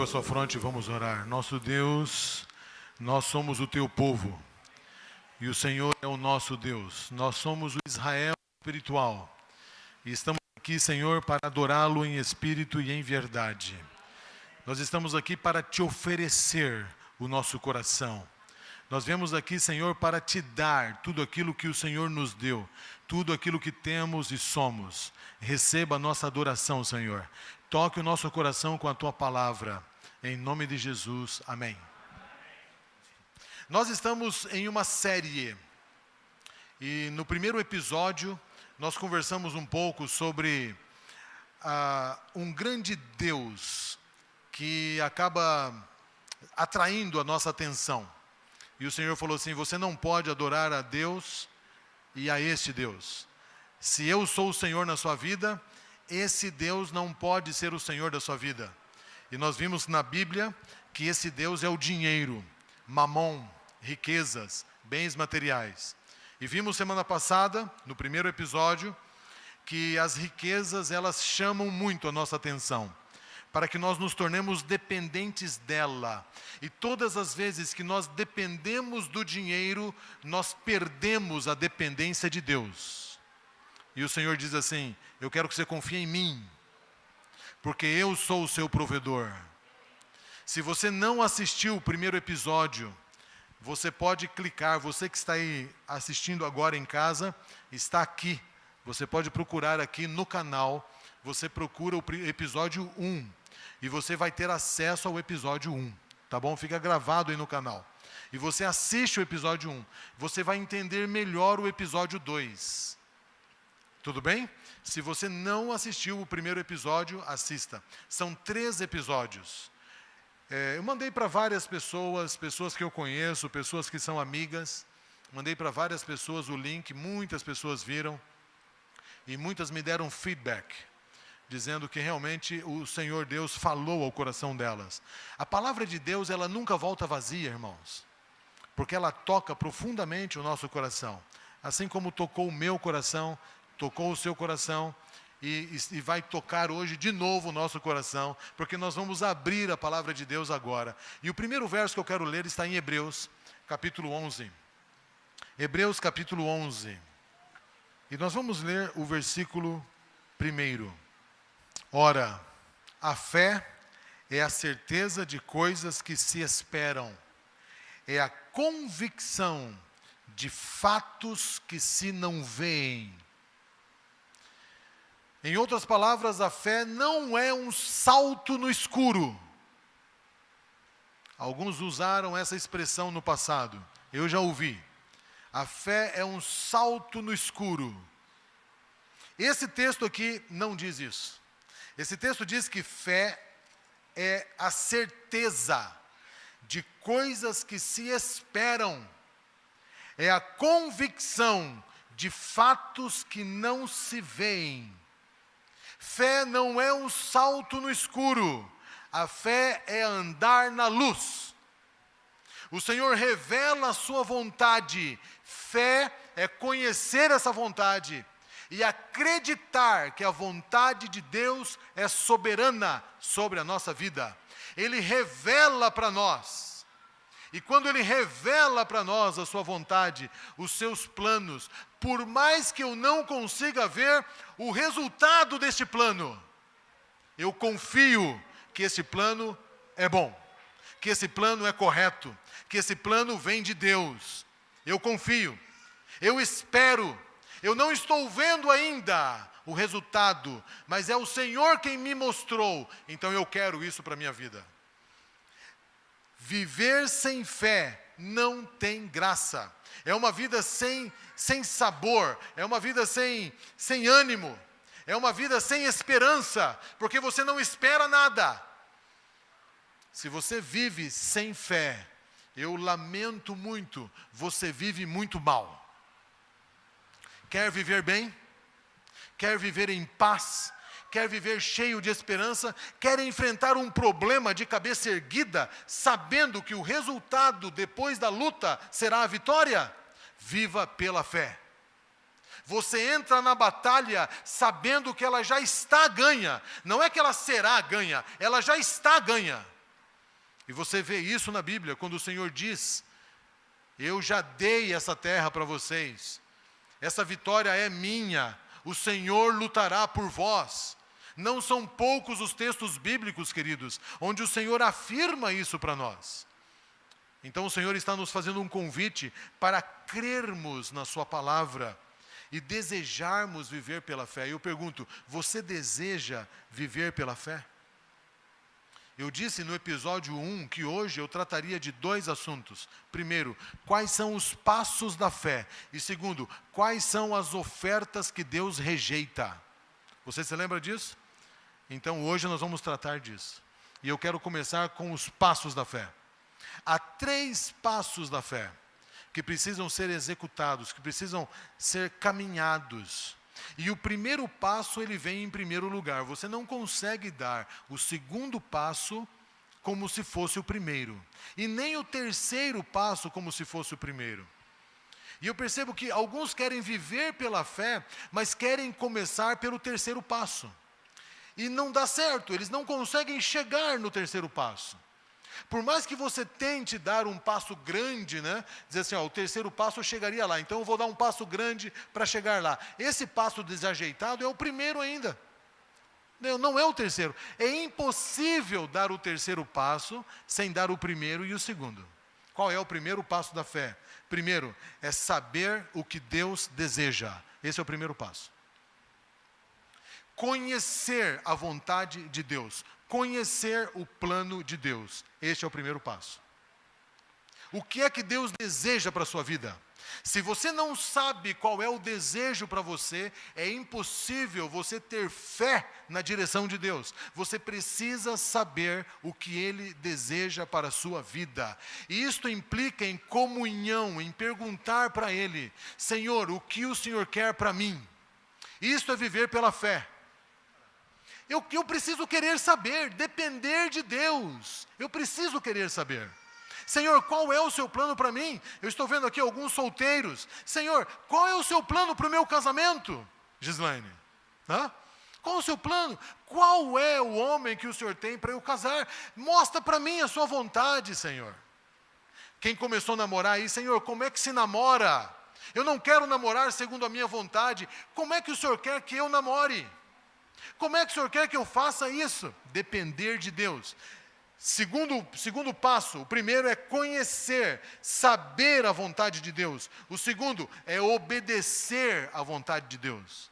Curva sua fronte e vamos orar. Nosso Deus, nós somos o teu povo e o Senhor é o nosso Deus. Nós somos o Israel espiritual e estamos aqui, Senhor, para adorá-lo em espírito e em verdade. Nós estamos aqui para te oferecer o nosso coração. Nós viemos aqui, Senhor, para te dar tudo aquilo que o Senhor nos deu, tudo aquilo que temos e somos. Receba a nossa adoração, Senhor. Toque o nosso coração com a tua palavra. Em nome de Jesus, amém. Nós estamos em uma série e no primeiro episódio nós conversamos um pouco sobre um grande Deus que acaba atraindo a nossa atenção. E o Senhor falou assim: você não pode adorar a Deus e a este Deus. Se eu sou o Senhor na sua vida, esse Deus não pode ser o Senhor da sua vida. E nós vimos na Bíblia que esse Deus é o dinheiro, mamon, riquezas, bens materiais. E vimos semana passada, no primeiro episódio, que as riquezas elas chamam muito a nossa atenção, para que nós nos tornemos dependentes dela. E todas as vezes que nós dependemos do dinheiro, nós perdemos a dependência de Deus. E o Senhor diz assim: eu quero que você confie em mim, porque eu sou o seu provedor. Se você não assistiu o primeiro episódio, você pode clicar, você que está aí assistindo agora em casa, está aqui. Você pode procurar aqui no canal, você procura o episódio 1, e você vai ter acesso ao episódio 1, tá bom? Fica gravado aí no canal. E você assiste o episódio 1, você vai entender melhor o episódio 2. Tudo bem? Se você não assistiu o primeiro episódio, assista. São 3 episódios. Eu mandei para várias pessoas que eu conheço, pessoas que são amigas. Mandei para várias pessoas o link, muitas pessoas viram. E muitas me deram feedback, dizendo que realmente o Senhor Deus falou ao coração delas. A palavra de Deus, ela nunca volta vazia, irmãos. Porque ela toca profundamente o nosso coração. Assim como tocou o meu coração, tocou o seu coração e vai tocar hoje de novo o nosso coração, porque nós vamos abrir a palavra de Deus agora. E o primeiro verso que eu quero ler está em Hebreus, capítulo 11. Hebreus, capítulo 11. E nós vamos ler o versículo 1. Ora, a fé é a certeza de coisas que se esperam, é a convicção de fatos que se não veem. Em outras palavras, a fé não é um salto no escuro. Alguns usaram essa expressão no passado, eu já ouvi. A fé é um salto no escuro. Esse texto aqui não diz isso. Esse texto diz que fé é a certeza de coisas que se esperam. É a convicção de fatos que não se veem. Fé não é um salto no escuro. A fé é andar na luz. O Senhor revela a sua vontade. Fé é conhecer essa vontade e acreditar que a vontade de Deus é soberana sobre a nossa vida. Ele revela para nós. E quando Ele revela para nós a sua vontade, os seus planos, por mais que eu não consiga ver o resultado deste plano, eu confio que esse plano é bom, que esse plano é correto, que esse plano vem de Deus. Eu confio, eu espero, eu não estou vendo ainda o resultado, mas é o Senhor quem me mostrou, então eu quero isso para a minha vida. Viver sem fé não tem graça. É uma vida sem sabor, é uma vida sem ânimo, é uma vida sem esperança, porque você não espera nada. Se você vive sem fé, eu lamento muito, você vive muito mal. Quer viver bem? Quer viver em paz? Quer viver cheio de esperança? Quer enfrentar um problema de cabeça erguida, sabendo que o resultado depois da luta será a vitória? Viva pela fé. Você entra na batalha sabendo que ela já está ganha. Não é que ela será ganha, ela já está ganha. E você vê isso na Bíblia, quando o Senhor diz: eu já dei essa terra para vocês, essa vitória é minha, o Senhor lutará por vós. Não são poucos os textos bíblicos, queridos, onde o Senhor afirma isso para nós. Então o Senhor está nos fazendo um convite para crermos na sua palavra e desejarmos viver pela fé. E eu pergunto, você deseja viver pela fé? Eu disse no episódio 1 que hoje eu trataria de 2 assuntos. Primeiro, quais são os passos da fé? E segundo, quais são as ofertas que Deus rejeita? Você se lembra disso? Então hoje nós vamos tratar disso. E eu quero começar com os passos da fé. Há 3 passos da fé que precisam ser executados, que precisam ser caminhados. E o primeiro passo, ele vem em primeiro lugar. Você não consegue dar o segundo passo como se fosse o primeiro. E nem o terceiro passo como se fosse o primeiro. E eu percebo que alguns querem viver pela fé, mas querem começar pelo terceiro passo. E não dá certo, eles não conseguem chegar no terceiro passo. Por mais que você tente dar um passo grande, né? Dizer assim, o terceiro passo eu chegaria lá, então eu vou dar um passo grande para chegar lá. Esse passo desajeitado é o primeiro ainda. Não é o terceiro. É impossível dar o terceiro passo sem dar o primeiro e o segundo. Qual é o primeiro passo da fé? Primeiro, é saber o que Deus deseja. Esse é o primeiro passo. Conhecer a vontade de Deus. Conhecer o plano de Deus. Este é o primeiro passo. O que é que Deus deseja para a sua vida? Se você não sabe qual é o desejo para você, é impossível você ter fé na direção de Deus. Você precisa saber o que Ele deseja para a sua vida. E isto implica em comunhão, em perguntar para Ele: Senhor, o que o Senhor quer para mim? Isto é viver pela fé. Eu preciso querer saber, depender de Deus. Eu preciso querer saber. Senhor, qual é o seu plano para mim? Eu estou vendo aqui alguns solteiros. Senhor, qual é o seu plano para o meu casamento? Gislaine, qual é o seu plano? Qual é o homem que o Senhor tem para eu casar? Mostra para mim a sua vontade, Senhor. Quem começou a namorar aí, Senhor, como é que se namora? Eu não quero namorar segundo a minha vontade. Como é que o Senhor quer que eu namore? Como é que o Senhor quer que eu faça isso? Depender de Deus. Segundo passo, o primeiro é conhecer, saber a vontade de Deus. O segundo é obedecer à vontade de Deus.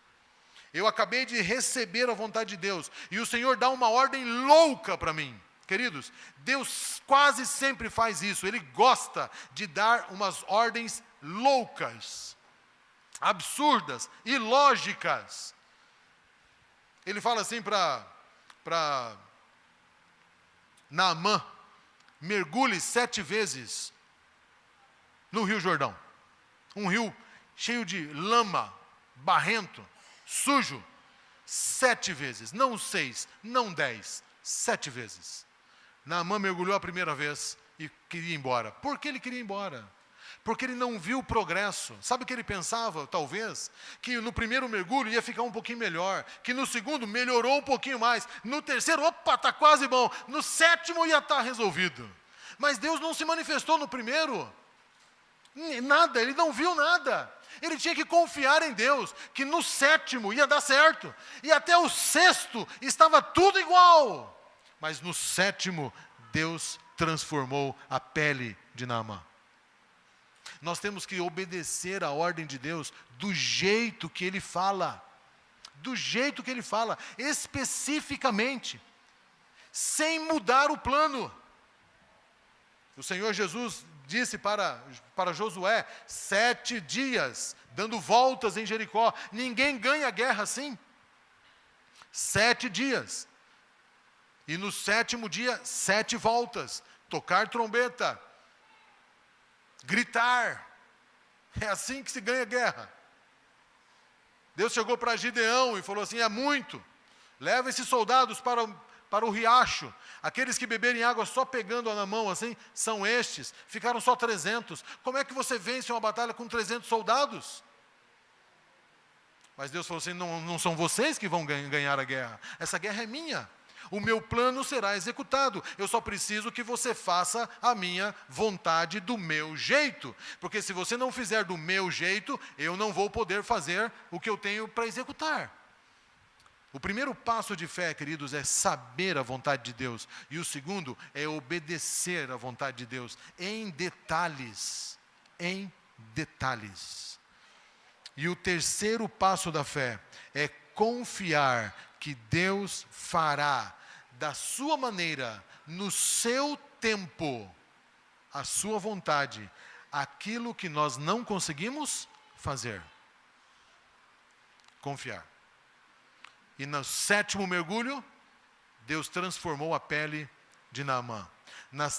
Eu acabei de receber a vontade de Deus e o Senhor dá uma ordem louca para mim. Queridos, Deus quase sempre faz isso. Ele gosta de dar umas ordens loucas, absurdas, ilógicas. Ele fala assim para Naamã: mergulhe 7 vezes no Rio Jordão. Um rio cheio de lama, barrento, sujo. 7 vezes, não 6, não 10, 7 vezes. Naamã mergulhou a primeira vez e queria ir embora. Por que ele queria ir embora? Porque ele não viu o progresso. Sabe o que ele pensava, talvez? Que no primeiro mergulho ia ficar um pouquinho melhor, que no segundo melhorou um pouquinho mais, no terceiro, opa, está quase bom, no 7º ia estar resolvido. Mas Deus não se manifestou no primeiro, nada, ele não viu nada. Ele tinha que confiar em Deus, que no 7º ia dar certo, e até o 6º estava tudo igual. Mas no 7º, Deus transformou a pele de Naamã. Nós temos que obedecer a ordem de Deus do jeito que Ele fala. Do jeito que Ele fala, especificamente, sem mudar o plano. O Senhor Jesus disse para Josué, 7 dias, dando voltas em Jericó. Ninguém ganha guerra assim. 7 dias. E no 7º dia, 7 voltas. Tocar trombeta. Gritar. É assim que se ganha guerra. Deus chegou para Gideão e falou assim: é muito. Leva esses soldados para o riacho. Aqueles que beberem água só pegando na mão assim, são estes. Ficaram só 300. Como é que você vence uma batalha com 300 soldados? Mas Deus falou assim: não são vocês que vão ganhar a guerra. Essa guerra é minha. O meu plano será executado. Eu só preciso que você faça a minha vontade do meu jeito. Porque se você não fizer do meu jeito, eu não vou poder fazer o que eu tenho para executar. O primeiro passo de fé, queridos, é saber a vontade de Deus. E o segundo é obedecer à vontade de Deus em detalhes. Em detalhes. E o terceiro passo da fé é confiar que Deus fará da sua maneira, no seu tempo, a sua vontade, aquilo que nós não conseguimos fazer. Confiar. E no sétimo mergulho, Deus transformou a pele de Naamã.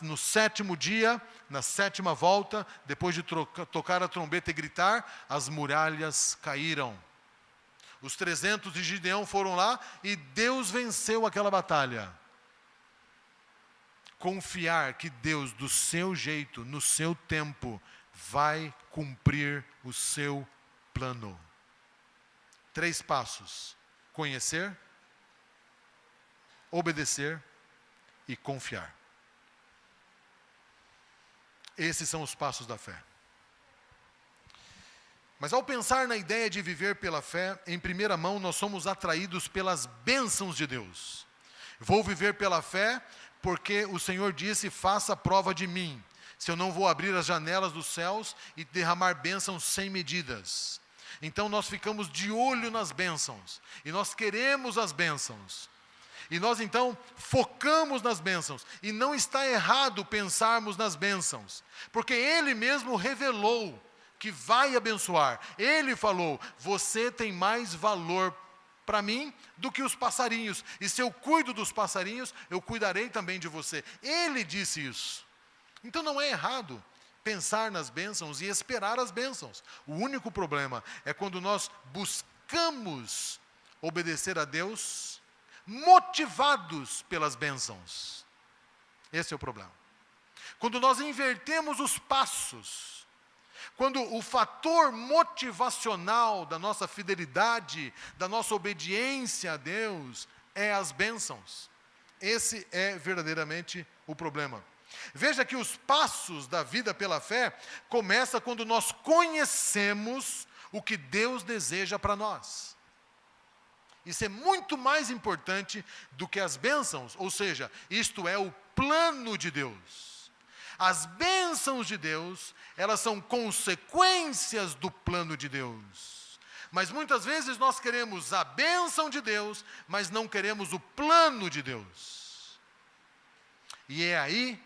No sétimo dia, na sétima volta, depois de tocar a trombeta e gritar, as muralhas caíram. Os 300 de Gideão foram lá e Deus venceu aquela batalha. Confiar que Deus, do seu jeito, no seu tempo, vai cumprir o seu plano. 3 passos: conhecer, obedecer e confiar. Esses são os passos da fé. Mas ao pensar na ideia de viver pela fé, em primeira mão nós somos atraídos pelas bênçãos de Deus. Vou viver pela fé porque o Senhor disse: faça prova de mim, se eu não vou abrir as janelas dos céus e derramar bênçãos sem medidas. Então nós ficamos de olho nas bênçãos, e nós queremos as bênçãos. E nós então focamos nas bênçãos, e não está errado pensarmos nas bênçãos, porque Ele mesmo revelou que vai abençoar. Ele falou: você tem mais valor para mim do que os passarinhos, e se eu cuido dos passarinhos, eu cuidarei também de você. Ele disse isso. Então não é errado pensar nas bênçãos e esperar as bênçãos. O único problema é quando nós buscamos obedecer a Deus motivados pelas bênçãos. Esse é o problema. Quando nós invertemos os passos, quando o fator motivacional da nossa fidelidade, da nossa obediência a Deus, é as bênçãos. Esse é verdadeiramente o problema. Veja que os passos da vida pela fé começam quando nós conhecemos o que Deus deseja para nós. Isso é muito mais importante do que as bênçãos, ou seja, isto é o plano de Deus. As bênçãos de Deus, elas são consequências do plano de Deus. Mas muitas vezes nós queremos a bênção de Deus, mas não queremos o plano de Deus. E é aí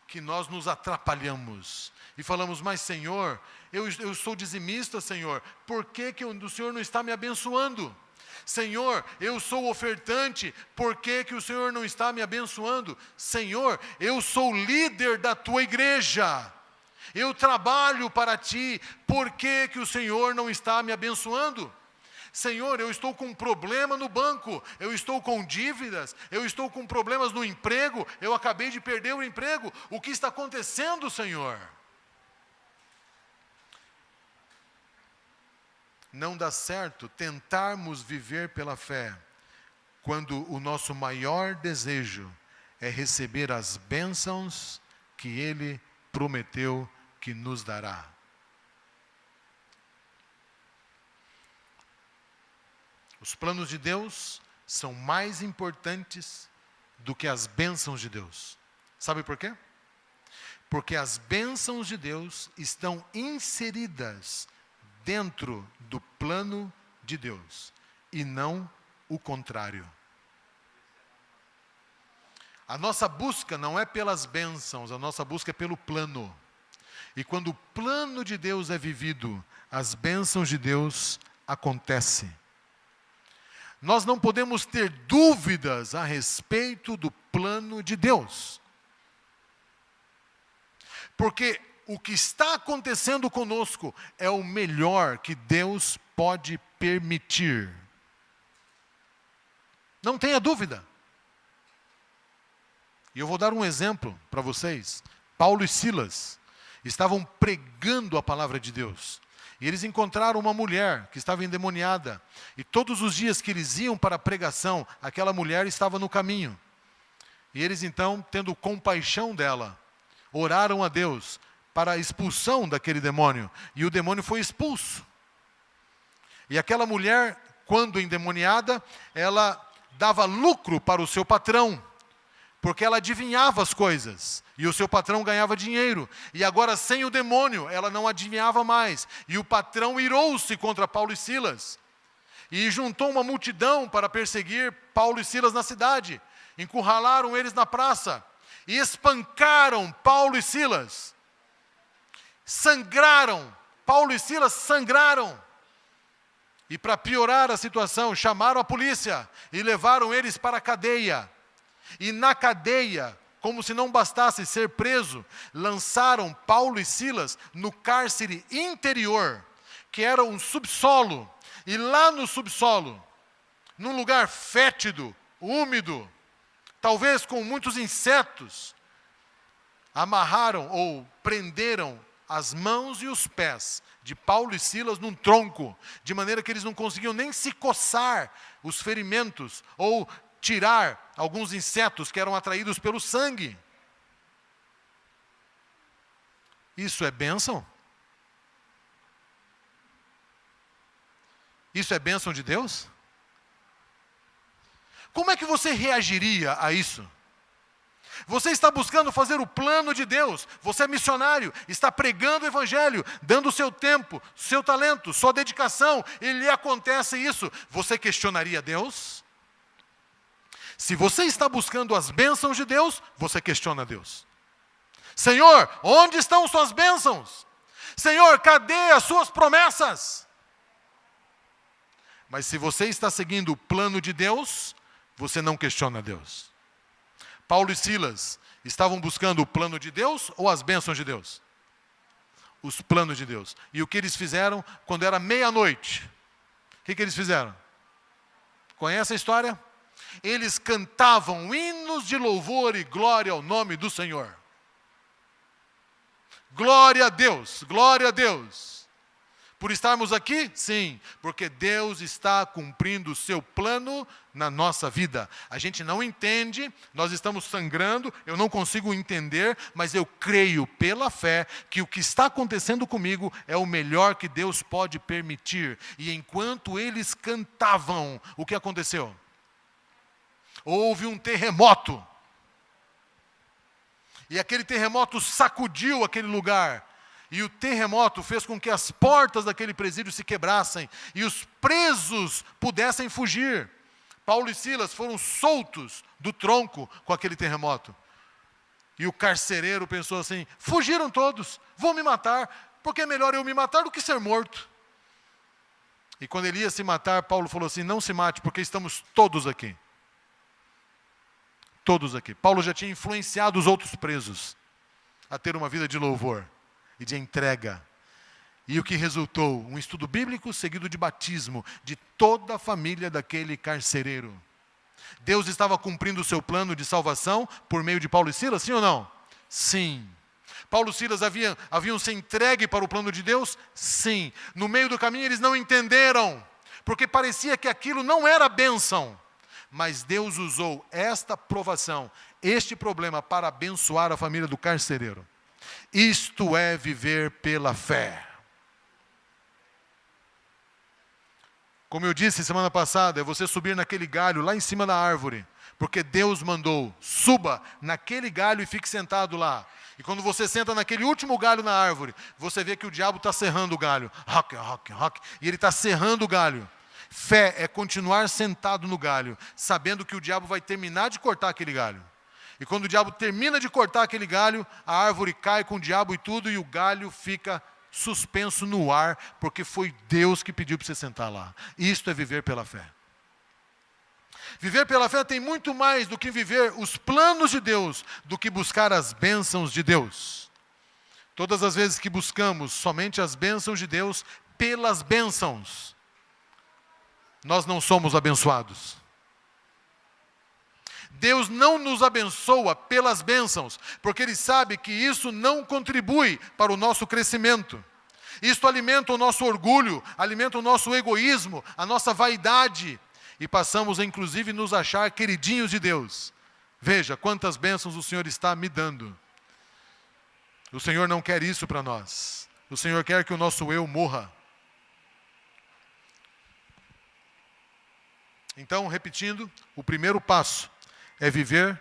que nós nos atrapalhamos e falamos: mas Senhor, eu sou dizimista, Senhor, por que o Senhor não está me abençoando? Senhor, eu sou ofertante, por que o Senhor não está me abençoando? Senhor, eu sou líder da tua igreja, eu trabalho para ti, por que o Senhor não está me abençoando? Senhor, eu estou com um problema no banco, eu estou com dívidas, eu estou com problemas no emprego, eu acabei de perder o emprego, o que está acontecendo, Senhor? Não dá certo tentarmos viver pela fé quando o nosso maior desejo é receber as bênçãos que Ele prometeu que nos dará. Os planos de Deus são mais importantes do que as bênçãos de Deus. Sabe por quê? Porque as bênçãos de Deus estão inseridas dentro do plano de Deus, e não o contrário. A nossa busca não é pelas bênçãos, a nossa busca é pelo plano. E quando o plano de Deus é vivido, as bênçãos de Deus acontecem. Nós não podemos ter dúvidas a respeito do plano de Deus. Porque o que está acontecendo conosco é o melhor que Deus pode permitir. Não tenha dúvida. E eu vou dar um exemplo para vocês. Paulo e Silas estavam pregando a palavra de Deus. E eles encontraram uma mulher que estava endemoniada. E todos os dias que eles iam para a pregação, aquela mulher estava no caminho. E eles então, tendo compaixão dela, oraram a Deus para a expulsão daquele demônio. E o demônio foi expulso. E aquela mulher, quando endemoniada, ela dava lucro para o seu patrão, porque ela adivinhava as coisas, e o seu patrão ganhava dinheiro. E agora, sem o demônio, ela não adivinhava mais. E o patrão irou-se contra Paulo e Silas, e juntou uma multidão para perseguir Paulo e Silas na cidade. Encurralaram eles na praça, e espancaram Paulo e Silas. Sangraram, Paulo e Silas sangraram. E para piorar a situação, chamaram a polícia e levaram eles para a cadeia. E na cadeia, como se não bastasse ser preso, lançaram Paulo e Silas no cárcere interior, que era um subsolo. E lá no subsolo, num lugar fétido, úmido, talvez com muitos insetos, amarraram ou prenderam as mãos e os pés de Paulo e Silas num tronco, de maneira que eles não conseguiam nem se coçar os ferimentos ou tirar alguns insetos que eram atraídos pelo sangue. Isso é bênção? Isso é bênção de Deus? Como é que você reagiria a isso? Você está buscando fazer o plano de Deus, você é missionário, está pregando o evangelho, dando o seu tempo, seu talento, sua dedicação, e lhe acontece isso. Você questionaria Deus? Se você está buscando as bênçãos de Deus, você questiona Deus. Senhor, onde estão suas bênçãos? Senhor, cadê as suas promessas? Mas se você está seguindo o plano de Deus, você não questiona Deus. Paulo e Silas estavam buscando o plano de Deus ou as bênçãos de Deus? Os planos de Deus. E o que eles fizeram quando era meia-noite? O que eles fizeram? Conhece a história? Eles cantavam hinos de louvor e glória ao nome do Senhor. Glória a Deus, glória a Deus. Por estarmos aqui? Sim, porque Deus está cumprindo o seu plano na nossa vida. A gente não entende, nós estamos sangrando, eu não consigo entender, mas eu creio pela fé que o que está acontecendo comigo é o melhor que Deus pode permitir. E enquanto eles cantavam, o que aconteceu? Houve um terremoto. E aquele terremoto sacudiu aquele lugar. E o terremoto fez com que as portas daquele presídio se quebrassem e os presos pudessem fugir. Paulo e Silas foram soltos do tronco com aquele terremoto. E o carcereiro pensou assim: fugiram todos, vou me matar, porque é melhor eu me matar do que ser morto. E quando ele ia se matar, Paulo falou assim: não se mate, porque estamos todos aqui. Todos aqui. Paulo já tinha influenciado os outros presos a ter uma vida de louvor e de entrega. E o que resultou? Um estudo bíblico seguido de batismo de toda a família daquele carcereiro. Deus estava cumprindo o seu plano de salvação por meio de Paulo e Silas, sim ou não? Sim. Paulo e Silas haviam se entregue para o plano de Deus? Sim. No meio do caminho eles não entenderam, porque parecia que aquilo não era bênção. Mas Deus usou esta provação, este problema, para abençoar a família do carcereiro. Isto é viver pela fé. Como eu disse semana passada, é você subir naquele galho lá em cima da árvore, porque Deus mandou: suba naquele galho e fique sentado lá. E quando você senta naquele último galho na árvore, você vê que o diabo está serrando o galho. Rock, rock, rock. E ele está serrando o galho. Fé é continuar sentado no galho, sabendo que o diabo vai terminar de cortar aquele galho. E quando o diabo termina de cortar aquele galho, a árvore cai com o diabo e tudo, e o galho fica suspenso no ar, porque foi Deus que pediu para você sentar lá. Isto é viver pela fé. Viver pela fé tem muito mais do que viver os planos de Deus, do que buscar as bênçãos de Deus. Todas as vezes que buscamos somente as bênçãos de Deus, pelas bênçãos, nós não somos abençoados. Deus não nos abençoa pelas bênçãos, porque Ele sabe que isso não contribui para o nosso crescimento. Isto alimenta o nosso orgulho, alimenta o nosso egoísmo, a nossa vaidade. E passamos a, inclusive, nos achar queridinhos de Deus. Veja quantas bênçãos o Senhor está me dando. O Senhor não quer isso para nós. O Senhor quer que o nosso eu morra. Então, repetindo, o primeiro passo é viver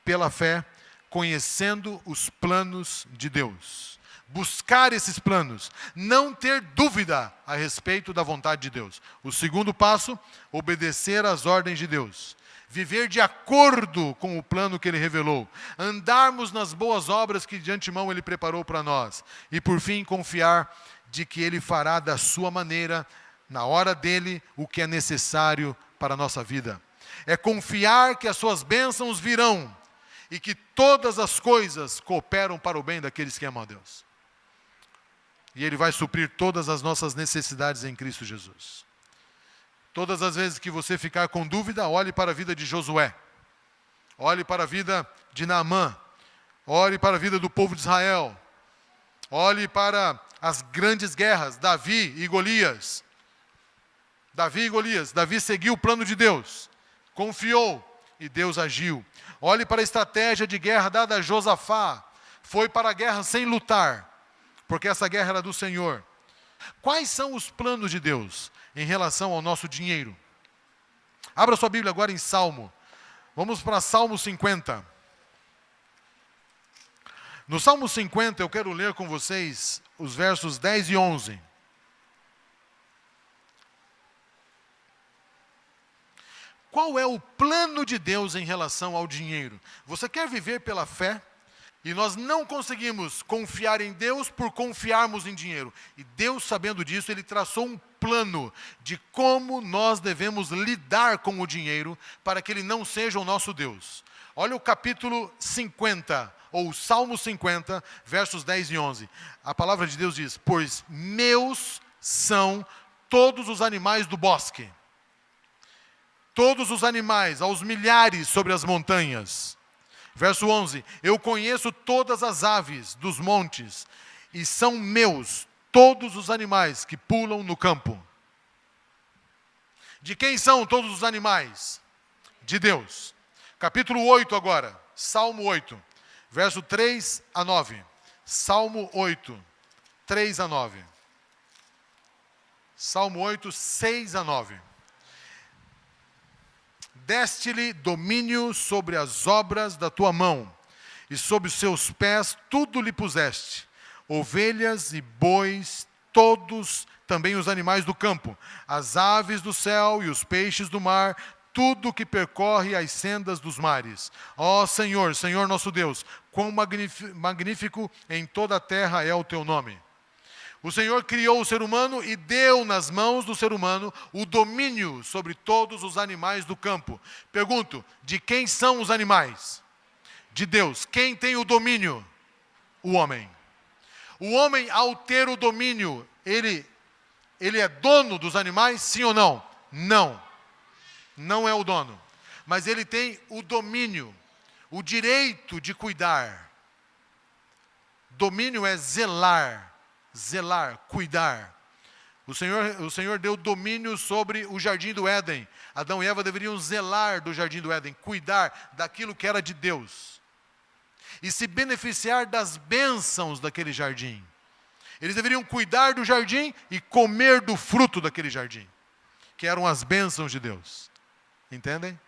pela fé, conhecendo os planos de Deus. Buscar esses planos, não ter dúvida a respeito da vontade de Deus. O segundo passo, obedecer às ordens de Deus. Viver de acordo com o plano que Ele revelou. Andarmos nas boas obras que de antemão Ele preparou para nós. E por fim, confiar de que Ele fará da sua maneira, na hora dEle, o que é necessário para a nossa vida. É confiar que as suas bênçãos virão e que todas as coisas cooperam para o bem daqueles que amam a Deus. E Ele vai suprir todas as nossas necessidades em Cristo Jesus. Todas as vezes que você ficar com dúvida, olhe para a vida de Josué. Olhe para a vida de Naamã. Olhe para a vida do povo de Israel. Olhe para as grandes guerras, Davi e Golias. Davi seguiu o plano de Deus. Confiou e Deus agiu. Olhe para a estratégia de guerra dada a Josafá. Foi para a guerra sem lutar, porque essa guerra era do Senhor. Quais são os planos de Deus em relação ao nosso dinheiro? Abra sua Bíblia agora em Salmo. Vamos para Salmo 50. No Salmo 50 eu quero ler com vocês os versos 10 e 11. Qual é o plano de Deus em relação ao dinheiro? Você quer viver pela fé? E nós não conseguimos confiar em Deus por confiarmos em dinheiro. E Deus, sabendo disso, Ele traçou um plano de como nós devemos lidar com o dinheiro para que ele não seja o nosso Deus. Olha o capítulo 50, ou Salmo 50, versos 10 e 11. A palavra de Deus diz: pois meus são todos os animais do bosque, todos os animais, aos milhares sobre as montanhas. Verso 11, eu conheço todas as aves dos montes, e são meus todos os animais que pulam no campo. De quem são todos os animais? De Deus. Capítulo 8 agora, Salmo 8, verso 3 a 9. Salmo 8, 3 a 9. Salmo 8, 6 a 9. Deste-lhe domínio sobre as obras da tua mão, e sob os seus pés tudo lhe puseste, ovelhas e bois, todos, também os animais do campo, as aves do céu e os peixes do mar, tudo que percorre as sendas dos mares. Ó Senhor, Senhor nosso Deus, quão magnífico em toda a terra é o teu nome. O Senhor criou o ser humano e deu nas mãos do ser humano o domínio sobre todos os animais do campo. Pergunto, de quem são os animais? De Deus. Quem tem o domínio? O homem. O homem, ao ter o domínio, ele é dono dos animais, sim ou não? Não. Não é o dono. Mas ele tem o domínio, o direito de cuidar. Domínio é zelar. Zelar, cuidar. O Senhor deu domínio sobre o jardim do Éden. Adão e Eva deveriam zelar do jardim do Éden, cuidar daquilo que era de Deus. E se beneficiar das bênçãos daquele jardim. Eles deveriam cuidar do jardim e comer do fruto daquele jardim, que eram as bênçãos de Deus. Entendem?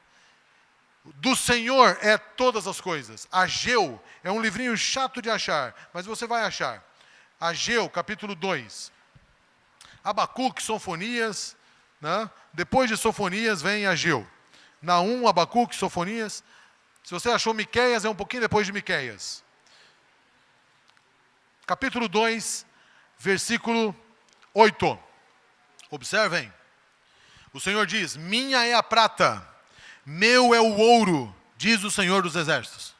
Do Senhor é todas as coisas. Ageu é um livrinho chato de achar, mas você vai achar. Ageu, capítulo 2. Abacuque, Sofonias, né? Depois de Sofonias vem Ageu. Naum, Abacuque, Sofonias. Se você achou Miqueias, é um pouquinho depois de Miqueias. Capítulo 2, versículo 8. Observem. O Senhor diz: minha é a prata, meu é o ouro, diz o Senhor dos Exércitos.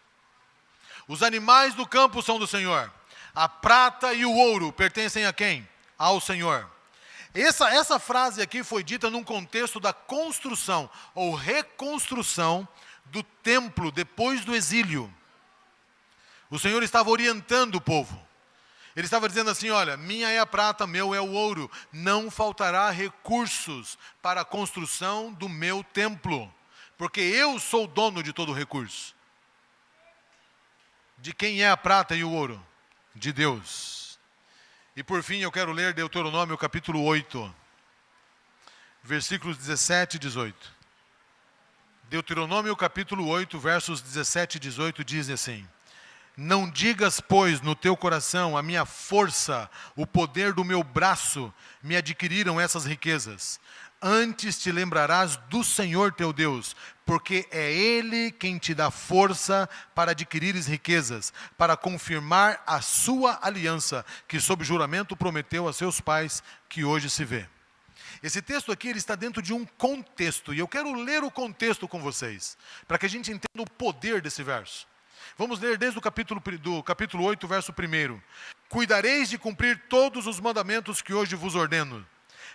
Os animais do campo são do Senhor. A prata e o ouro pertencem a quem? Ao Senhor. Essa frase aqui foi dita num contexto da construção ou reconstrução do templo depois do exílio. O Senhor estava orientando o povo. Ele estava dizendo assim, olha, minha é a prata, meu é o ouro, não faltará recursos para a construção do meu templo, porque eu sou o dono de todo o recurso. De quem é a prata e o ouro? De Deus. E por fim eu quero ler Deuteronômio capítulo 8, versículos 17 e 18. Deuteronômio capítulo 8, versos 17 e 18 dizem assim: não digas, pois, no teu coração, a minha força, o poder do meu braço me adquiriram essas riquezas. Antes te lembrarás do Senhor teu Deus, porque é Ele quem te dá força para adquirires riquezas, para confirmar a sua aliança, que sob juramento prometeu a seus pais, que hoje se vê. Esse texto aqui ele está dentro de um contexto, e eu quero ler o contexto com vocês, para que a gente entenda o poder desse verso. Vamos ler desde o capítulo 8, verso 1. Cuidareis de cumprir todos os mandamentos que hoje vos ordeno,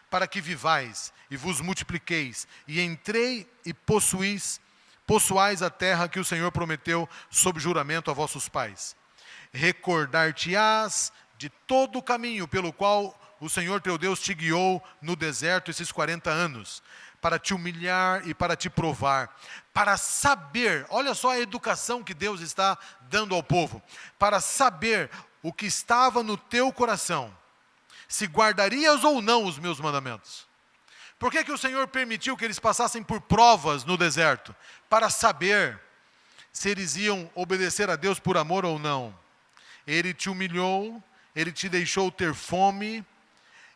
para que vivais e vos multipliqueis, e entrei e possuais a terra que o Senhor prometeu sob juramento a vossos pais. Recordar-te-ás de todo o caminho pelo qual o Senhor teu Deus te guiou no deserto esses 40 anos, para te humilhar e para te provar, para saber, olha só a educação que Deus está dando ao povo, para saber o que estava no teu coração, se guardarias ou não os meus mandamentos. Por que o Senhor permitiu que eles passassem por provas no deserto? Para saber se eles iam obedecer a Deus por amor ou não. Ele te humilhou, Ele te deixou ter fome,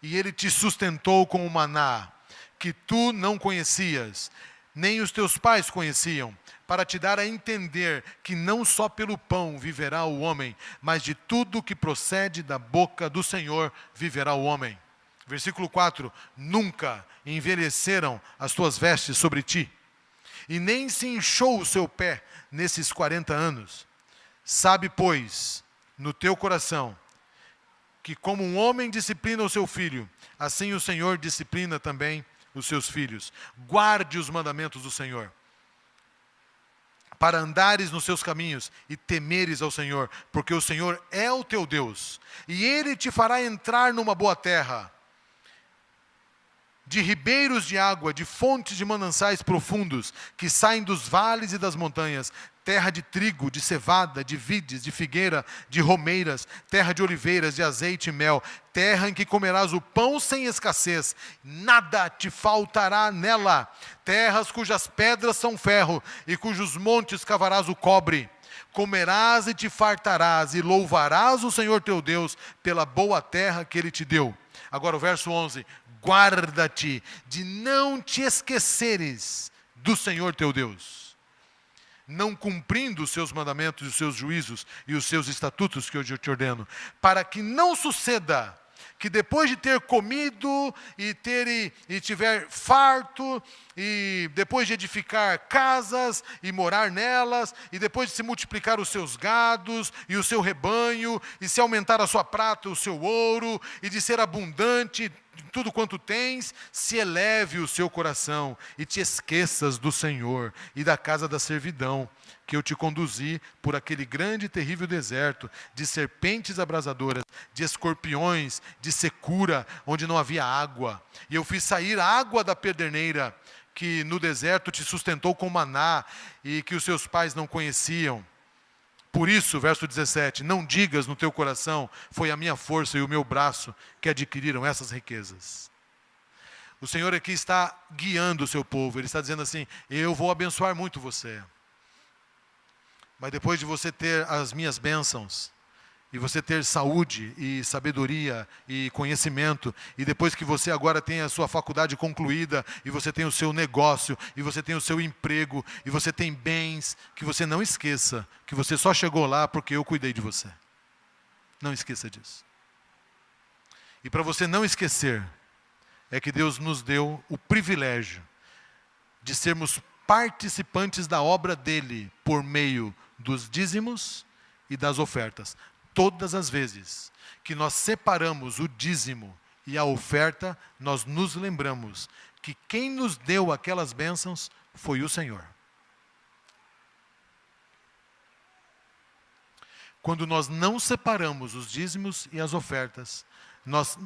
e Ele te sustentou com o maná, que tu não conhecias, nem os teus pais conheciam, para te dar a entender que não só pelo pão viverá o homem, mas de tudo que procede da boca do Senhor viverá o homem. Versículo 4, nunca envelheceram as tuas vestes sobre ti, e nem se inchou o seu pé nesses 40 anos. Sabe, pois, no teu coração, que como um homem disciplina o seu filho, assim o Senhor disciplina também os seus filhos. Guarde os mandamentos do Senhor, para andares nos seus caminhos e temeres ao Senhor, porque o Senhor é o teu Deus, e Ele te fará entrar numa boa terra, de ribeiros de água, de fontes de mananciais profundos, que saem dos vales e das montanhas, terra de trigo, de cevada, de vides, de figueira, de romeiras, terra de oliveiras, de azeite e mel, terra em que comerás o pão sem escassez, nada te faltará nela, terras cujas pedras são ferro, e cujos montes cavarás o cobre. Comerás e te fartarás, e louvarás o Senhor teu Deus pela boa terra que Ele te deu. Agora o verso 11, guarda-te de não te esqueceres do Senhor teu Deus, não cumprindo os seus mandamentos, os seus juízos e os seus estatutos que hoje eu te ordeno, para que não suceda que depois de ter comido e tiver farto, e depois de edificar casas e morar nelas, e depois de se multiplicar os seus gados e o seu rebanho, e se aumentar a sua prata e o seu ouro, e de ser abundante em tudo quanto tens, se eleve o seu coração e te esqueças do Senhor e da casa da servidão, que eu te conduzi por aquele grande e terrível deserto, de serpentes abrasadoras, de escorpiões, de secura, onde não havia água. E eu fiz sair água da pederneira, que no deserto te sustentou com maná, e que os seus pais não conheciam. Por isso, verso 17, não digas no teu coração, foi a minha força e o meu braço que adquiriram essas riquezas. O Senhor aqui está guiando o seu povo, Ele está dizendo assim, eu vou abençoar muito você. Mas depois de você ter as minhas bênçãos, e você ter saúde e sabedoria e conhecimento, e depois que você agora tem a sua faculdade concluída, e você tem o seu negócio, e você tem o seu emprego, e você tem bens, que você não esqueça que você só chegou lá porque eu cuidei de você. Não esqueça disso. E para você não esquecer, é que Deus nos deu o privilégio de sermos participantes da obra dEle por meio dos dízimos e das ofertas. Todas as vezes que nós separamos o dízimo e a oferta, nós nos lembramos que quem nos deu aquelas bênçãos foi o Senhor. Quando nós não separamos os dízimos e as ofertas, nós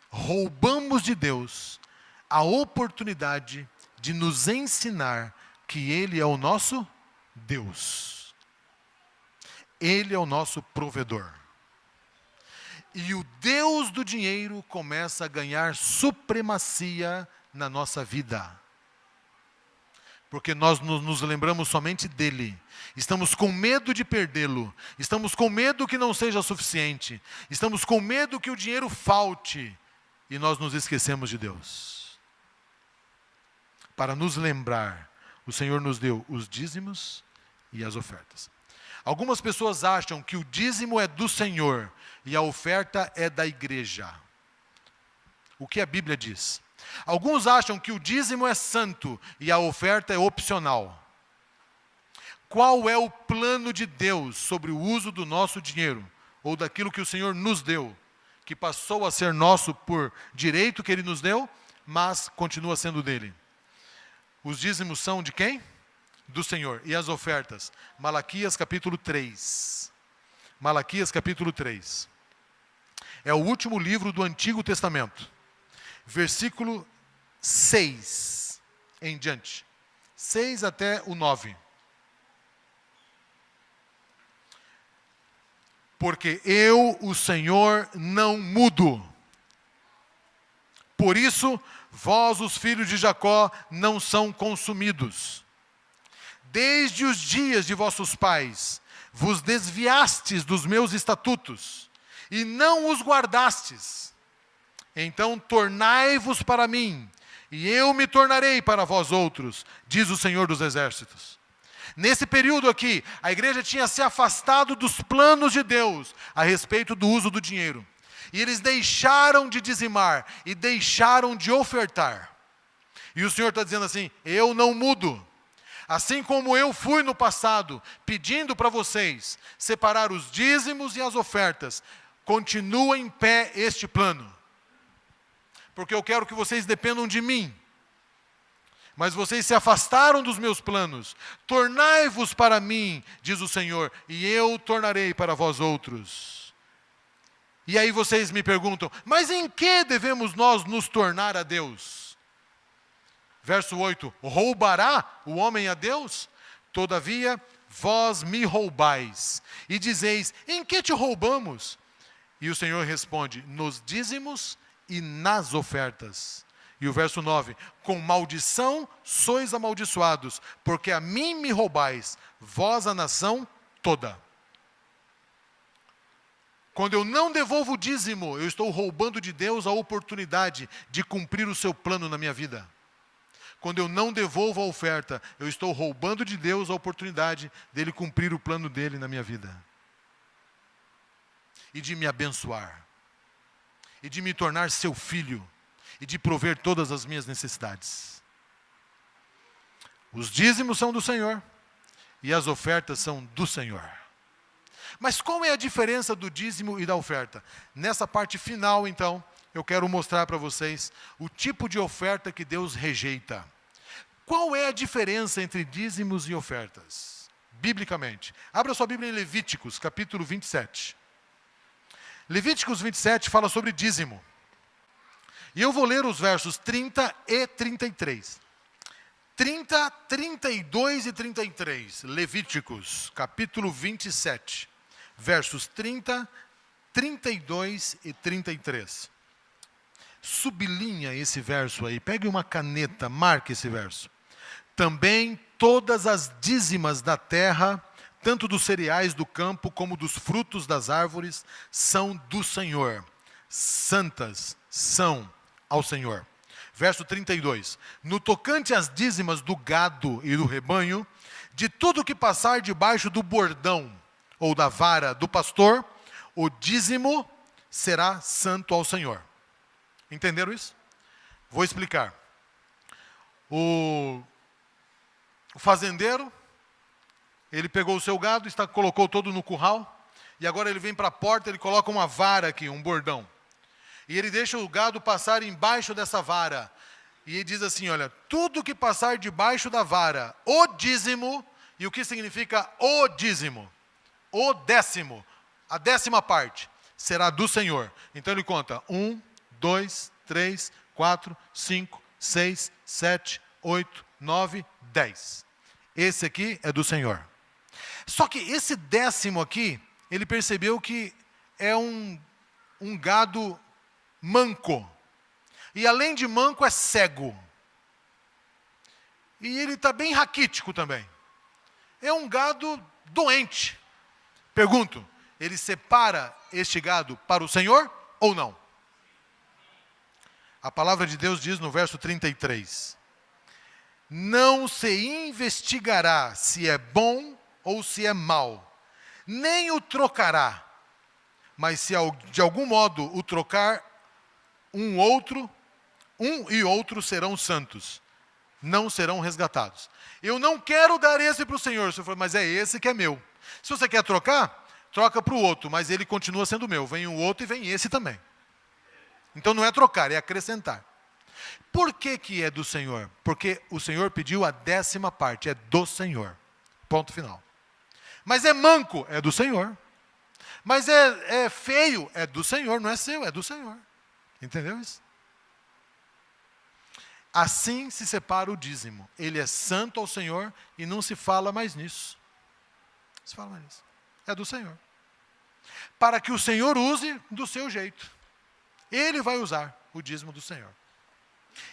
roubamos de Deus a oportunidade de nos ensinar que Ele é o nosso Deus. Ele é o nosso provedor. E o Deus do dinheiro começa a ganhar supremacia na nossa vida. Porque nós nos lembramos somente dele. Estamos com medo de perdê-lo. Estamos com medo que não seja suficiente. Estamos com medo que o dinheiro falte. E nós nos esquecemos de Deus. Para nos lembrar, o Senhor nos deu os dízimos e as ofertas. Algumas pessoas acham que o dízimo é do Senhor e a oferta é da igreja. O que a Bíblia diz? Alguns acham que o dízimo é santo e a oferta é opcional. Qual é o plano de Deus sobre o uso do nosso dinheiro, ou daquilo que o Senhor nos deu, que passou a ser nosso por direito que Ele nos deu, mas continua sendo dele? Os dízimos são de quem? Do Senhor. E as ofertas? Malaquias capítulo 3. Malaquias capítulo 3. É o último livro do Antigo Testamento. Versículo 6 em diante. 6 até o 9. Porque eu, o Senhor, não mudo. Por isso, vós, os filhos de Jacó, não são consumidos. Desde os dias de vossos pais, vos desviastes dos meus estatutos, e não os guardastes. Então tornai-vos para mim, e eu me tornarei para vós outros, diz o Senhor dos Exércitos. Nesse período aqui, a igreja tinha se afastado dos planos de Deus a respeito do uso do dinheiro. E eles deixaram de dizimar e deixaram de ofertar. E o Senhor está dizendo assim: eu não mudo. Assim como eu fui no passado, pedindo para vocês separar os dízimos e as ofertas, continua em pé este plano. Porque eu quero que vocês dependam de mim. Mas vocês se afastaram dos meus planos. Tornai-vos para mim, diz o Senhor, e eu tornarei para vós outros. E aí vocês me perguntam: mas em que devemos nós nos tornar a Deus? Verso 8, roubará o homem a Deus? Todavia, vós me roubais, e dizeis: em que te roubamos? E o Senhor responde: nos dízimos e nas ofertas. E o verso 9, com maldição sois amaldiçoados, porque a mim me roubais, vós a nação toda. Quando eu não devolvo o dízimo, eu estou roubando de Deus a oportunidade de cumprir o seu plano na minha vida. Quando eu não devolvo a oferta, eu estou roubando de Deus a oportunidade dele cumprir o plano dele na minha vida. E de me abençoar. E de me tornar seu filho. E de prover todas as minhas necessidades. Os dízimos são do Senhor. E as ofertas são do Senhor. Mas qual é a diferença do dízimo e da oferta? Nessa parte final, então, eu quero mostrar para vocês o tipo de oferta que Deus rejeita. Qual é a diferença entre dízimos e ofertas? Biblicamente. Abra sua Bíblia em Levíticos, capítulo 27. Levíticos 27 fala sobre dízimo. E eu vou ler os versos 30 e 33. 30, 32 e 33. Levíticos, capítulo 27. Versos 30, 32 e 33. Sublinha esse verso aí. Pegue uma caneta, marque esse verso. Também todas as dízimas da terra, tanto dos cereais do campo como dos frutos das árvores, são do Senhor. Santas são ao Senhor. Verso 32. No tocante às dízimas do gado e do rebanho, de tudo que passar debaixo do bordão ou da vara do pastor, o dízimo será santo ao Senhor. Entenderam isso? Vou explicar. O fazendeiro, ele pegou o seu gado, colocou todo no curral, e agora ele vem para a porta, ele coloca uma vara aqui, um bordão. E ele deixa o gado passar embaixo dessa vara. E ele diz assim, olha, tudo que passar debaixo da vara, o dízimo, e o que significa o dízimo? O décimo, a 10ª parte será do Senhor. Então ele conta 1, 2, 3, 4, 5, 6, 7, 8, 9, 10. Esse aqui é do Senhor. Só que esse 10º aqui, ele percebeu que é um gado manco. E além de manco, é cego. E ele está bem raquítico também. É um gado doente. Pergunto, ele separa este gado para o Senhor ou não? A palavra de Deus diz no verso 33. Não se investigará se é bom ou se é mau, nem o trocará. Mas se de algum modo o trocar, um e outro serão santos, não serão resgatados. Eu não quero dar esse para o Senhor. O Senhor falou, mas é esse que é meu. Se você quer trocar, troca para o outro, mas ele continua sendo meu. Vem o outro e vem esse também. Então não é trocar, é acrescentar. Por que é do Senhor? Porque o Senhor pediu a 10ª parte, é do Senhor. Ponto final. Mas é manco, é do Senhor. Mas é feio, é do Senhor, não é seu, é do Senhor. Entendeu isso? Assim se separa o dízimo. Ele é santo ao Senhor e não se fala mais nisso. Não se fala mais nisso. É do Senhor. Para que o Senhor use do seu jeito. Ele vai usar o dízimo do Senhor.